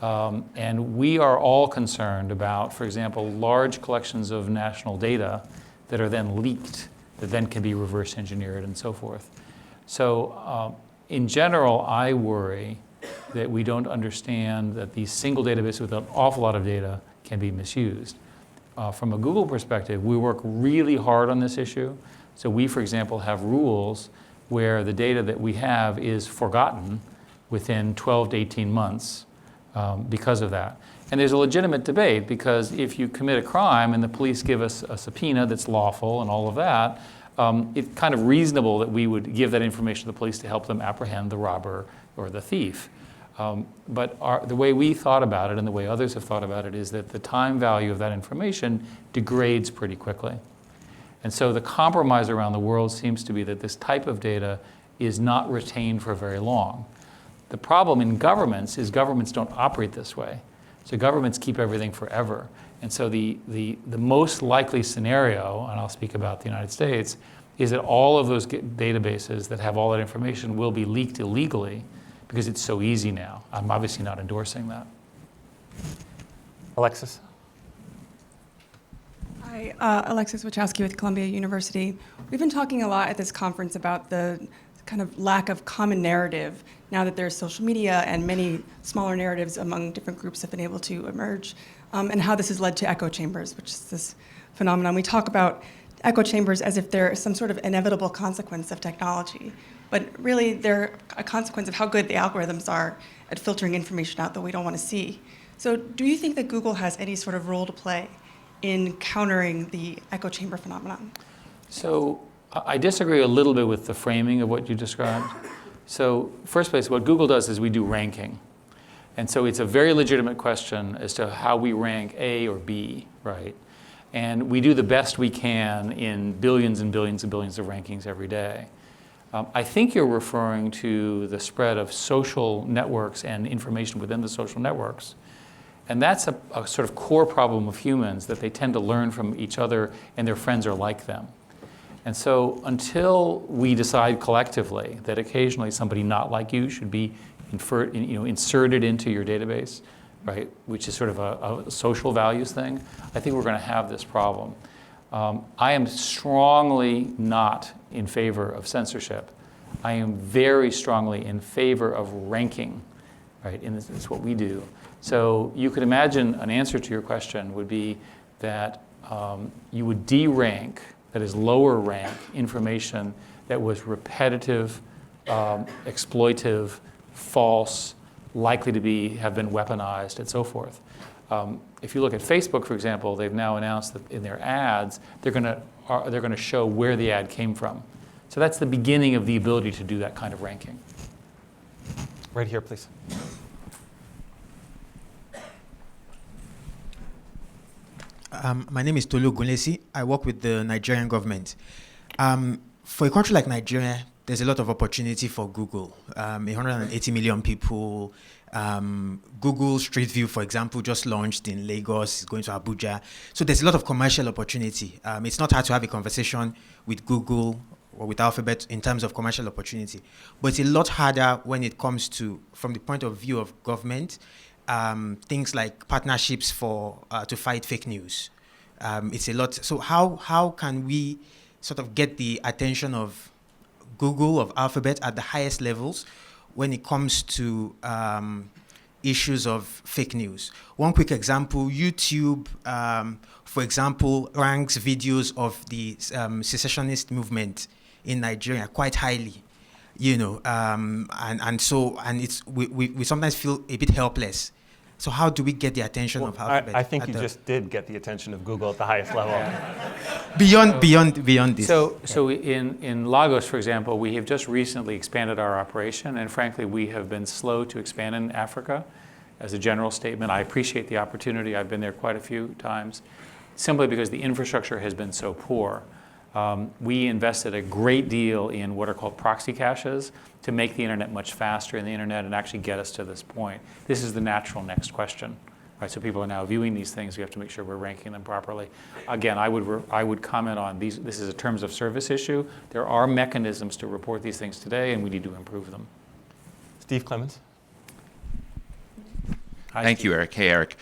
And we are all concerned about, for example, large collections of national data that are then leaked, that then can be reverse engineered and so forth. So in general, I worry that we don't understand that these single databases with an awful lot of data can be misused. From a Google perspective, we work really hard on this issue. So we, for example, have rules where the data that we have is forgotten within 12 to 18 months because of that. And there's a legitimate debate, because if you commit a crime and the police give us a subpoena that's lawful and all of that, it's kind of reasonable that we would give that information to the police to help them apprehend the robber or the thief. But the way we thought about it and the way others have thought about it is that the time value of that information degrades pretty quickly. And so the compromise around the world seems to be that this type of data is not retained for very long. The problem in governments is governments don't operate this way. So governments keep everything forever. And so the most likely scenario, and I'll speak about the United States, is that all of those databases that have all that information will be leaked illegally because it's so easy now. I'm obviously not endorsing that. Alexis? Hi, Alexis Wachowski with Columbia University. We've been talking a lot at this conference about the kind of lack of common narrative now that there's social media and many smaller narratives among different groups have been able to emerge, and how this has led to echo chambers, which is this phenomenon. We talk about echo chambers as if they're some sort of inevitable consequence of technology, but really they're a consequence of how good the algorithms are at filtering information out that we don't want to see. So do you think that Google has any sort of role to play in countering the echo chamber phenomenon? So I disagree a little bit with the framing of what you described. So first place, what Google does is we do ranking. And so it's a very legitimate question as to how we rank A or B, right? And we do the best we can in billions and billions and billions of rankings every day. I think you're referring to the spread of social networks and information within the social networks. And that's a sort of core problem of humans, that they tend to learn from each other and their friends are like them. And so until we decide collectively that occasionally somebody not like you should be inserted into your database, right, which is sort of a social values thing, I think we're going to have this problem. I am strongly not in favor of censorship. I am very strongly in favor of ranking, right, and it's what we do. So you could imagine an answer to your question would be that you would derank, that is lower rank, information that was repetitive, exploitive, false, likely to have been weaponized, and so forth. If you look at Facebook, for example, they've now announced that in their ads, they're going to show where the ad came from. So that's the beginning of the ability to do that kind of ranking. Right here, please. My name is Tolu Gunlesi. I work with the Nigerian government. For a country like Nigeria, there's a lot of opportunity for Google. 180 million people. Google Street View, for example, just launched in Lagos, is going to Abuja. So there's a lot of commercial opportunity. It's not hard to have a conversation with Google or with Alphabet in terms of commercial opportunity. But it's a lot harder when it comes to, from the point of view of government, things like partnerships to fight fake news. It's a lot. So how can we sort of get the attention of Google, of Alphabet at the highest levels when it comes to issues of fake news? One quick example, YouTube, for example, ranks videos of the secessionist movement in Nigeria quite highly, and we sometimes feel a bit helpless. So how do we get the attention of Alphabet? I think you just did get the attention of Google at the highest level. Beyond this. So in Lagos, for example, we have just recently expanded our operation, and frankly, we have been slow to expand in Africa. As a general statement, I appreciate the opportunity. I've been there quite a few times, simply because the infrastructure has been so poor. We invested a great deal in what are called proxy caches to make the internet much faster in the internet and actually get us to this point. This is the natural next question, Right, so people are now viewing these things. We have to make sure we're ranking them properly. Again, I would comment on these. This is a terms of service issue. There are mechanisms to report these things today, and we need to improve them. Steve Clemens. Hi, Thank Steve. you, Eric. Hey, Eric.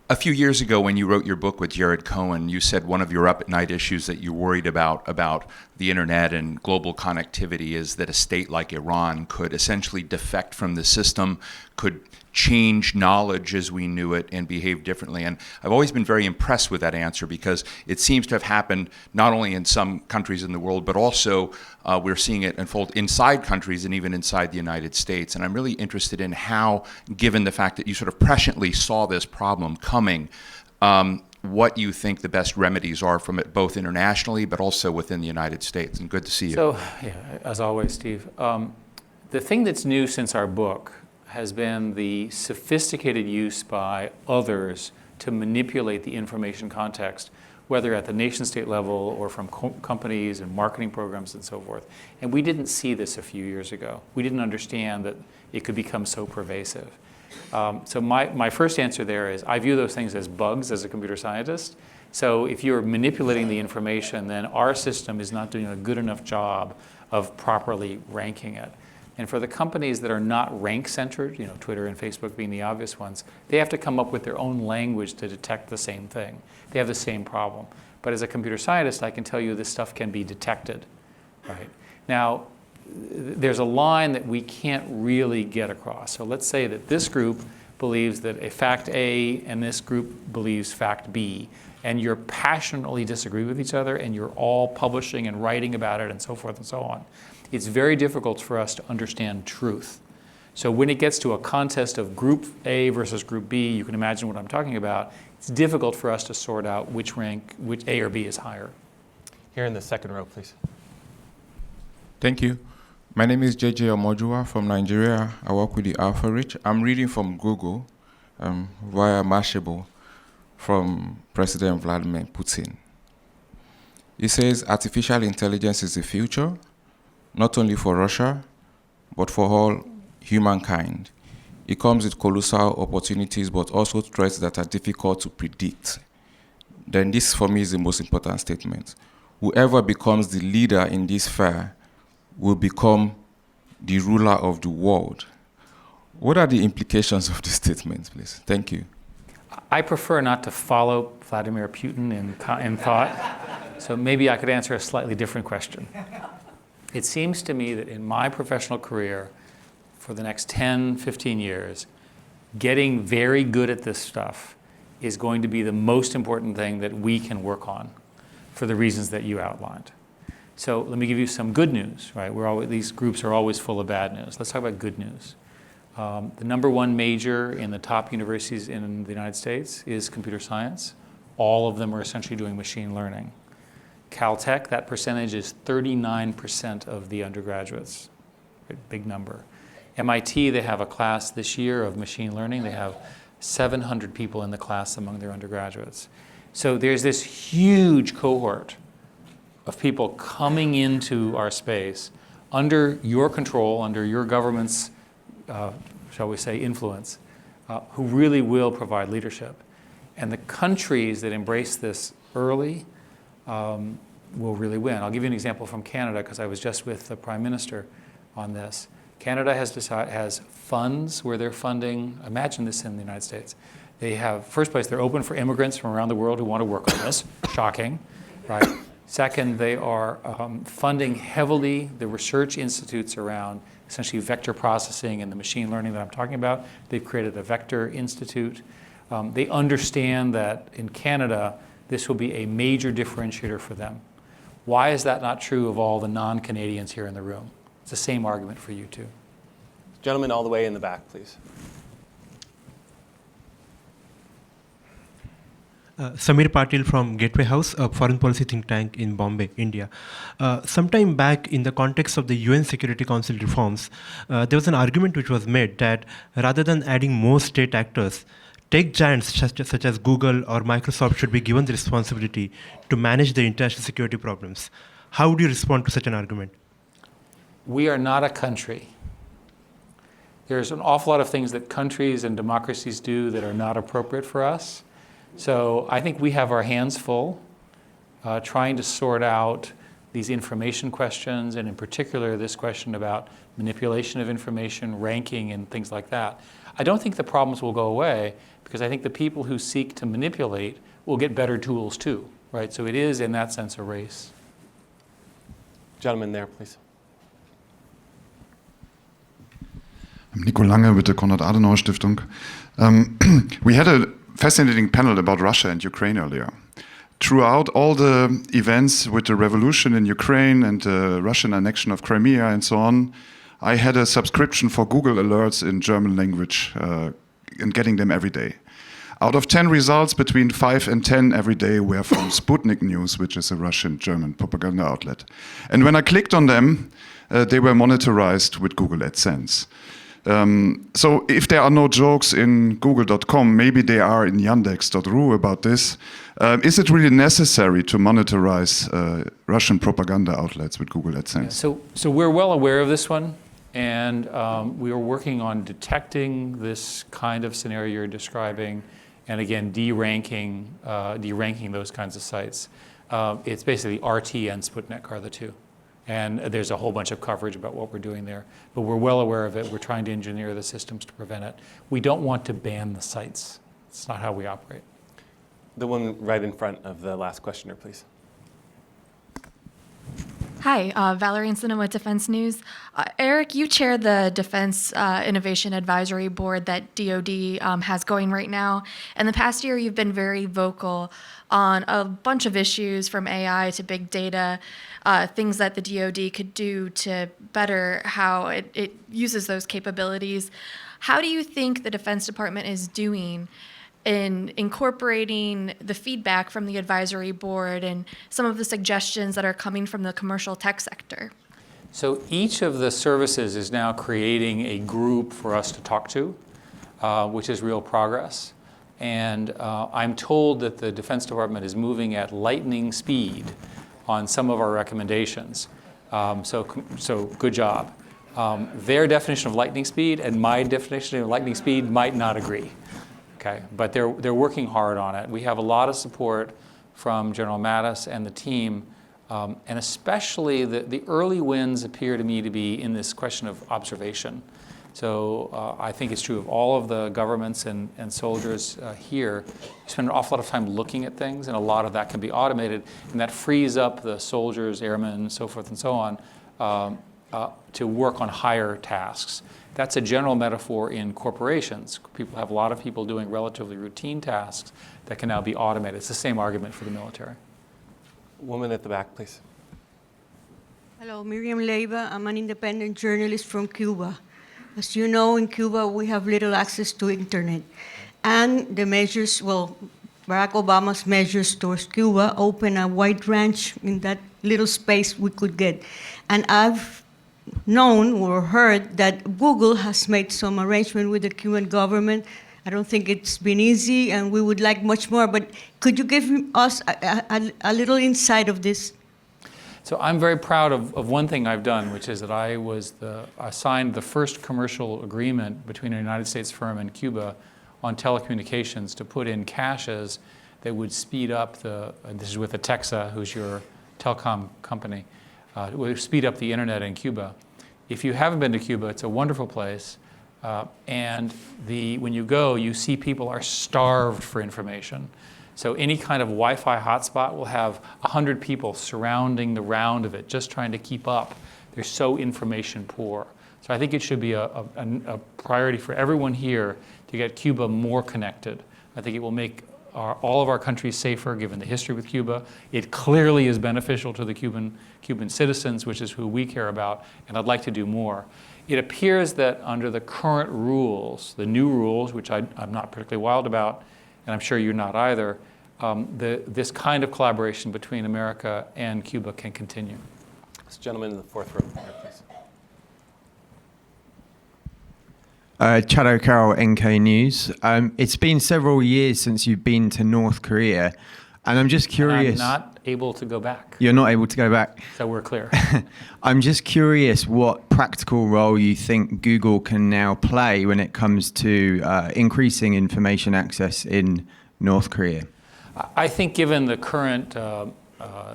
A few years ago, when you wrote your book with Jared Cohen, you said one of your up-at-night issues that you're worried about the internet and global connectivity is that a state like Iran could essentially defect from the system, could change knowledge as we knew it and behave differently. And I've always been very impressed with that answer because it seems to have happened not only in some countries in the world, but also we're seeing it unfold inside countries and even inside the United States. And I'm really interested in how, given the fact that you sort of presciently saw this problem coming, what you think the best remedies are from it, both internationally, but also within the United States. And good to see you. So, yeah, as always, Steve, the thing that's new since our book has been the sophisticated use by others to manipulate the information context, whether at the nation-state level or from companies and marketing programs and so forth. And we didn't see this a few years ago. We didn't understand that it could become so pervasive. So my first answer there is I view those things as bugs as a computer scientist. So if you're manipulating the information, then our system is not doing a good enough job of properly ranking it. And for the companies that are not rank-centered, Twitter and Facebook being the obvious ones, they have to come up with their own language to detect the same thing. They have the same problem. But as a computer scientist, I can tell you this stuff can be detected. Right? Now, there's a line that we can't really get across. So let's say that this group believes that a fact A and this group believes fact B, and you're passionately disagree with each other, and you're all publishing and writing about it and so forth and so on. It's very difficult for us to understand truth. So when it gets to a contest of group A versus group B, you can imagine what I'm talking about. It's difficult for us to sort out which A or B is higher. Here in the second row, please. Thank you. My name is JJ Omojua from Nigeria. I work with the Alpha Reach. I'm reading from Google via Mashable from President Vladimir Putin. He says artificial intelligence is the future, not only for Russia, but for all humankind. It comes with colossal opportunities, but also threats that are difficult to predict. Then this, for me, is the most important statement. Whoever becomes the leader in this fair will become the ruler of the world. What are the implications of this statement, please? Thank you. I prefer not to follow Vladimir Putin in thought, so maybe I could answer a slightly different question. It seems to me that in my professional career, for the next 10, 15 years, getting very good at this stuff is going to be the most important thing that we can work on for the reasons that you outlined. So let me give you some good news, right? These groups are always full of bad news. Let's talk about good news. The number one major in the top universities in the United States is computer science. All of them are essentially doing machine learning. Caltech, that percentage is 39% of the undergraduates, big number. MIT, they have a class this year of machine learning. They have 700 people in the class among their undergraduates. So there's this huge cohort of people coming into our space under your control, under your government's, shall we say, influence, who really will provide leadership. And the countries that embrace this early will really win. I'll give you an example from Canada, because I was just with the Prime Minister on this. Canada has funds where they're funding, imagine this in the United States. They have, first place, they're open for immigrants from around the world who want to work on this. Shocking, right? Second, they are funding heavily the research institutes around essentially vector processing and the machine learning that I'm talking about. They've created a Vector Institute. They understand that in Canada, this will be a major differentiator for them. Why is that not true of all the non-Canadians here in the room? It's the same argument for you too. Gentleman all the way in the back, please. Samir Patil from Gateway House, a foreign policy think tank in Bombay, India. Sometime back, in the context of the UN Security Council reforms, there was an argument which was made that rather than adding more state actors, tech giants such as Google or Microsoft should be given the responsibility to manage their international security problems. How would you respond to such an argument? We are not a country. there's an awful lot of things that countries and democracies do that are not appropriate for us. So I think we have our hands full trying to sort out these information questions, and in particular this question about manipulation of information, ranking, and things like that. I don't think the problems will go away, because I think the people who seek to manipulate will get better tools too, right? So it is, in that sense, a race. Gentleman there, please. Nico Lange with the Konrad-Adenauer-Stiftung. We had a fascinating panel about Russia and Ukraine earlier. Throughout all the events with the revolution in Ukraine and the Russian annexion of Crimea and so on, I had a subscription for Google Alerts in German language and getting them every day. Out of 10 results, between 5 and 10 every day were from Sputnik News, which is a Russian-German propaganda outlet. And when I clicked on them, they were monetized with Google AdSense. So if there are no jokes in google.com, maybe they are in yandex.ru about this. Is it really necessary to monetize Russian propaganda outlets with Google AdSense? Yeah, so we're well aware of this one, and we are working on detecting this kind of scenario you're describing, and again, deranking those kinds of sites. It's basically RT and Sputnik are the two. And there's a whole bunch of coverage about what we're doing there. But we're well aware of it. We're trying to engineer the systems to prevent it. We don't want to ban the sites. It's not how we operate. The one right in front of the last questioner, please. Hi, Valerie Insina with Defense News. Eric, you chair the Defense Innovation Advisory Board that DoD has going right now. In the past year, you've been very vocal on a bunch of issues from AI to big data, things that the DoD could do to better how it uses those capabilities. How do you think the Defense Department is doing in incorporating the feedback from the advisory board and some of the suggestions that are coming from the commercial tech sector? So each of the services is now creating a group for us to talk to, which is real progress. And I'm told that the Defense Department is moving at lightning speed on some of our recommendations. So good job. Their definition of lightning speed and my definition of lightning speed might not agree. Okay, but they're working hard on it. We have a lot of support from General Mattis and the team, and especially the early wins appear to me to be in this question of observation. So I think it's true of all of the governments and soldiers here. We spend an awful lot of time looking at things, and a lot of that can be automated, and that frees up the soldiers, airmen, so forth and so on, to work on higher tasks. That's a general metaphor in corporations. People have a lot of people doing relatively routine tasks that can now be automated. It's the same argument for the military. Woman at the back, please. Hello, Miriam Leiva. I'm an independent journalist from Cuba. As you know, in Cuba, we have little access to internet. And the measures, well, Barack Obama's measures towards Cuba open a wide range in that little space we could get. And I've known or heard that Google has made some arrangement with the Cuban government. I don't think it's been easy, and we would like much more, but could you give us a little insight of this? So I'm very proud of one thing I've done, which is that I signed the first commercial agreement between a United States firm and Cuba on telecommunications to put in caches that would speed up this is with Atexa, who's your telecom company, would speed up the internet in Cuba. If you haven't been to Cuba, it's a wonderful place. And when you go, you see people are starved for information. So any kind of Wi-Fi hotspot will have 100 people surrounding the round of it, just trying to keep up. They're so information poor. So I think it should be a priority for everyone here to get Cuba more connected. I think it will make all of our countries safer, given the history with Cuba. It clearly is beneficial to the Cuban citizens, which is who we care about, and I'd like to do more. It appears that under the current rules, the new rules, which I'm not particularly wild about, and I'm sure you're not either, this kind of collaboration between America and Cuba can continue. This gentleman in the fourth row, please. Chad O'Carroll, NK News. It's been several years since you've been to North Korea. And I'm just And curious. I'm not able to go back. You're not able to go back. So we're clear. I'm just curious what practical role you think Google can now play when it comes to increasing information access in North Korea. I think given the current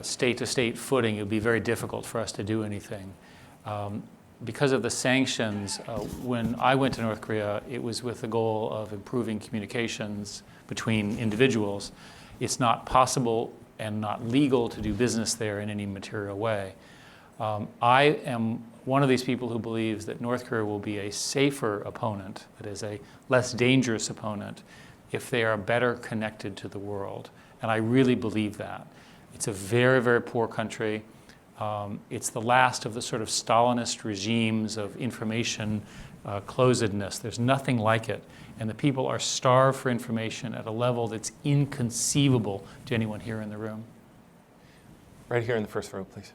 state-to-state footing, it would be very difficult for us to do anything. Because of the sanctions, when I went to North Korea, it was with the goal of improving communications between individuals. It's not possible and not legal to do business there in any material way. I am one of these people who believes that North Korea will be a safer opponent, that is a less dangerous opponent, if they are better connected to the world. And I really believe that. It's a very, very poor country. It's the last of the sort of Stalinist regimes of information closedness. There's nothing like it. And the people are starved for information at a level that's inconceivable to anyone here in the room. Right here in the first row, please.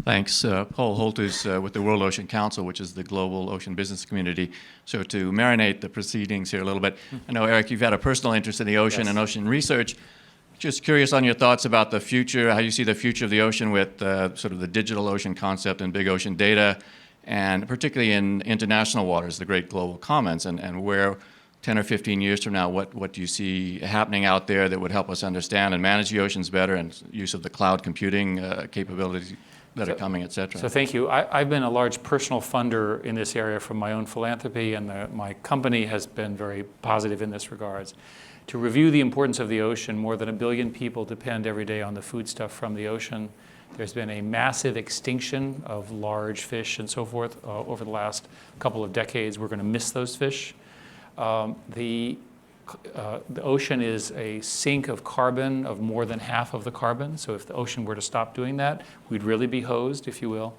Thanks. Paul Holters with the World Ocean Council, which is the global ocean business community. So to marinate the proceedings here a little bit, I know, Eric, you've had a personal interest in the ocean and ocean research. Just curious on your thoughts about the future, how you see the future of the ocean with sort of the digital ocean concept and big ocean data, and particularly in international waters, the great global commons, and where 10 or 15 years from now, what do you see happening out there that would help us understand and manage the oceans better, and use of the cloud computing capabilities that are coming, et cetera? So thank you. I've been a large personal funder in this area from my own philanthropy, and my company has been very positive in this regards. To review the importance of the ocean, more than 1 billion people depend every day on the foodstuff from the ocean. There's been a massive extinction of large fish and so forth over the last couple of decades. We're going to miss those fish. The ocean is a sink of carbon of more than half of the carbon. So if the ocean were to stop doing that, we'd really be hosed, if you will.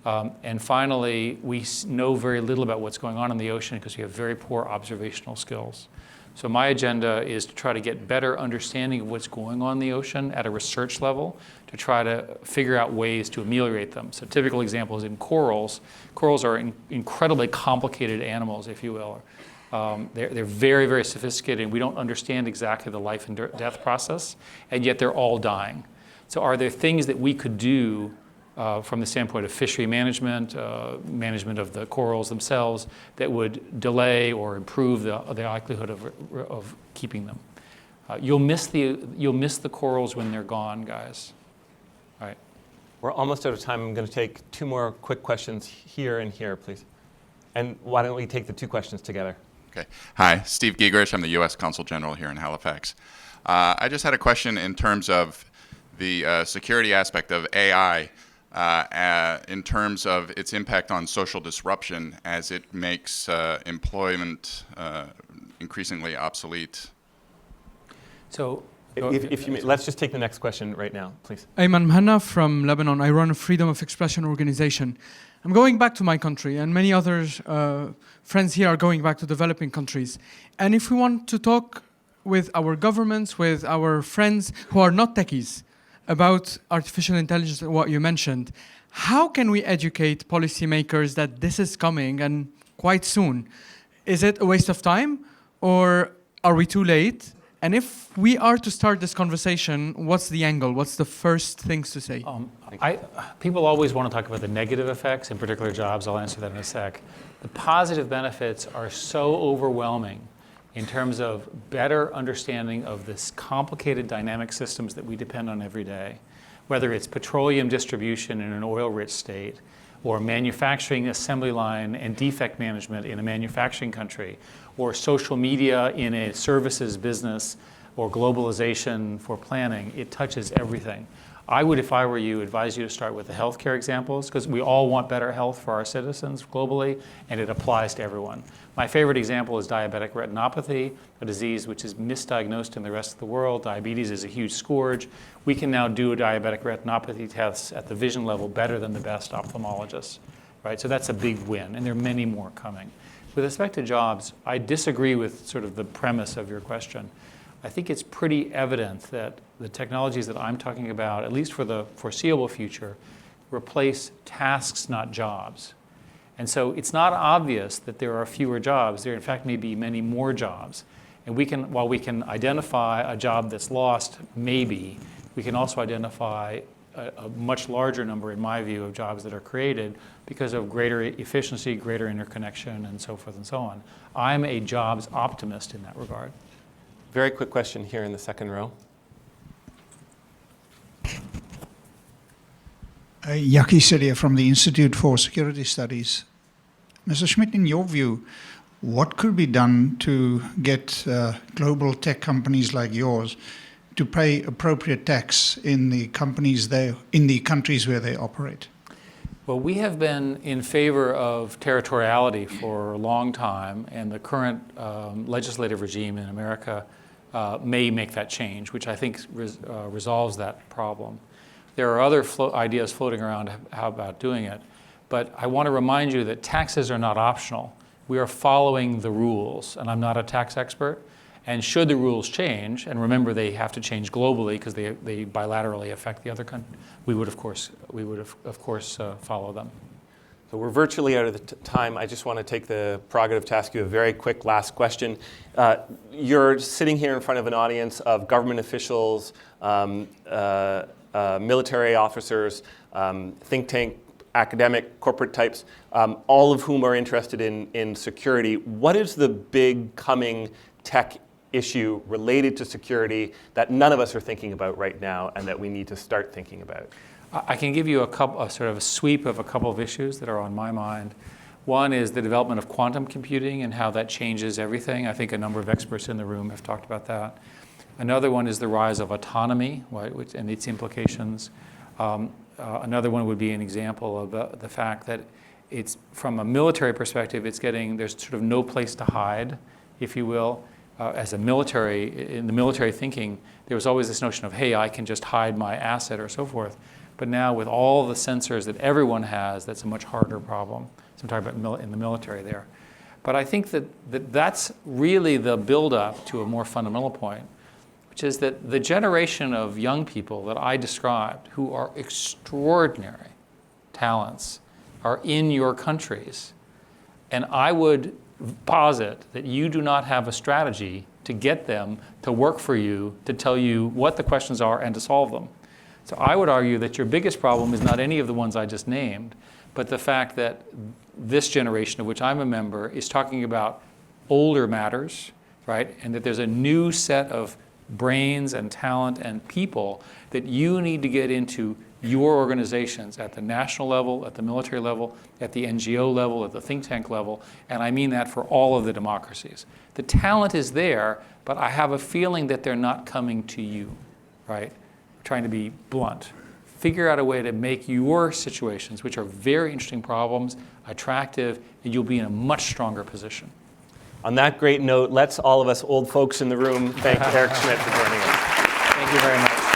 And finally, we know very little about what's going on in the ocean because we have very poor observational skills. So my agenda is to try to get better understanding of what's going on in the ocean at a research level, to try to figure out ways to ameliorate them. So typical examples in corals. Corals are incredibly complicated animals, if you will. They're very, very sophisticated, and we don't understand exactly the life and death process, and yet they're all dying. So are there things that we could do from the standpoint of fishery management, management of the corals themselves, that would delay or improve the likelihood of keeping them? You'll miss the corals when they're gone, guys. All right. We're almost out of time. I'm going to take 2 more quick questions here and here, please. And why don't we take the 2 questions together? Okay. Hi, Steve Giegerish. I'm the U.S. Consul General here in Halifax. I just had a question in terms of the security aspect of AI. In terms of its impact on social disruption as it makes employment increasingly obsolete. So, let's just take the next question right now, please. Ayman Mhanna from Lebanon. I run a freedom of expression organization. I'm going back to my country, and many other friends here are going back to developing countries. And if we want to talk with our governments, with our friends who are not techies, about artificial intelligence, what you mentioned, how can we educate policymakers that this is coming and quite soon? Is it a waste of time, or are we too late? And if we are to start this conversation, what's the angle? What's the first things to say? People always want to talk about the negative effects, in particular jobs. I'll answer that in a sec. The positive benefits are so overwhelming in terms of better understanding of this complicated dynamic systems that we depend on every day, whether it's petroleum distribution in an oil-rich state, or manufacturing assembly line and defect management in a manufacturing country, or social media in a services business, or globalization for planning. It touches everything. I would, if I were you, advise you to start with the healthcare examples, because we all want better health for our citizens globally, and it applies to everyone. My favorite example is diabetic retinopathy, a disease which is misdiagnosed in the rest of the world. Diabetes is a huge scourge. We can now do diabetic retinopathy tests at the vision level better than the best ophthalmologists, right? So that's a big win, and there are many more coming. With respect to jobs, I disagree with sort of the premise of your question. I think it's pretty evident that the technologies that I'm talking about, at least for the foreseeable future, replace tasks, not jobs. And so it's not obvious that there are fewer jobs. There, in fact, may be many more jobs. And while we can identify a job that's lost, maybe, we can also identify a much larger number, in my view, of jobs that are created because of greater efficiency, greater interconnection, and so forth and so on. I'm a jobs optimist in that regard. Very quick question here in the second row. Yaki Sedia from the Institute for Security Studies. Mr. Schmidt, in your view, what could be done to get global tech companies like yours to pay appropriate tax in the countries where they operate? Well, we have been in favor of territoriality for a long time, and the current legislative regime in America may make that change, which I think resolves that problem. There are other ideas floating around how about doing it, but I want to remind you that taxes are not optional. We are following the rules, and I'm not a tax expert. And should the rules change, and remember they have to change globally because they bilaterally affect the other country, we would of course follow them. So we're virtually out of the time. I just want to take the prerogative to ask you a very quick last question. You're sitting here in front of an audience of government officials, military officers, think tank, academic, corporate types, all of whom are interested in security. What is the big coming tech issue related to security that none of us are thinking about right now and that we need to start thinking about? I can give you a sort of a sweep of a couple of issues that are on my mind. One is the development of quantum computing and how that changes everything. I think a number of experts in the room have talked about that. Another one is the rise of autonomy, right, and its implications. Another one would be an example of the fact that it's, from a military perspective, there's sort of no place to hide, if you will. As a military, in the military thinking, there was always this notion of, hey, I can just hide my asset or so forth. But now with all the sensors that everyone has, that's a much harder problem. So I'm talking about in the military there. But I think that's really the build-up to a more fundamental point, which is that the generation of young people that I described, who are extraordinary talents, are in your countries. And I would posit that you do not have a strategy to get them to work for you, to tell you what the questions are and to solve them. So I would argue that your biggest problem is not any of the ones I just named, but the fact that this generation, of which I'm a member, is talking about older matters, right? And that there's a new set of brains and talent and people that you need to get into your organizations at the national level, at the military level, at the NGO level, at the think tank level, and I mean that for all of the democracies. The talent is there, but I have a feeling that they're not coming to you, right? Trying to be blunt. Figure out a way to make your situations, which are very interesting problems, attractive, and you'll be in a much stronger position. On that great note, let's all of us old folks in the room thank Eric Schmidt for joining us. Thank you very much.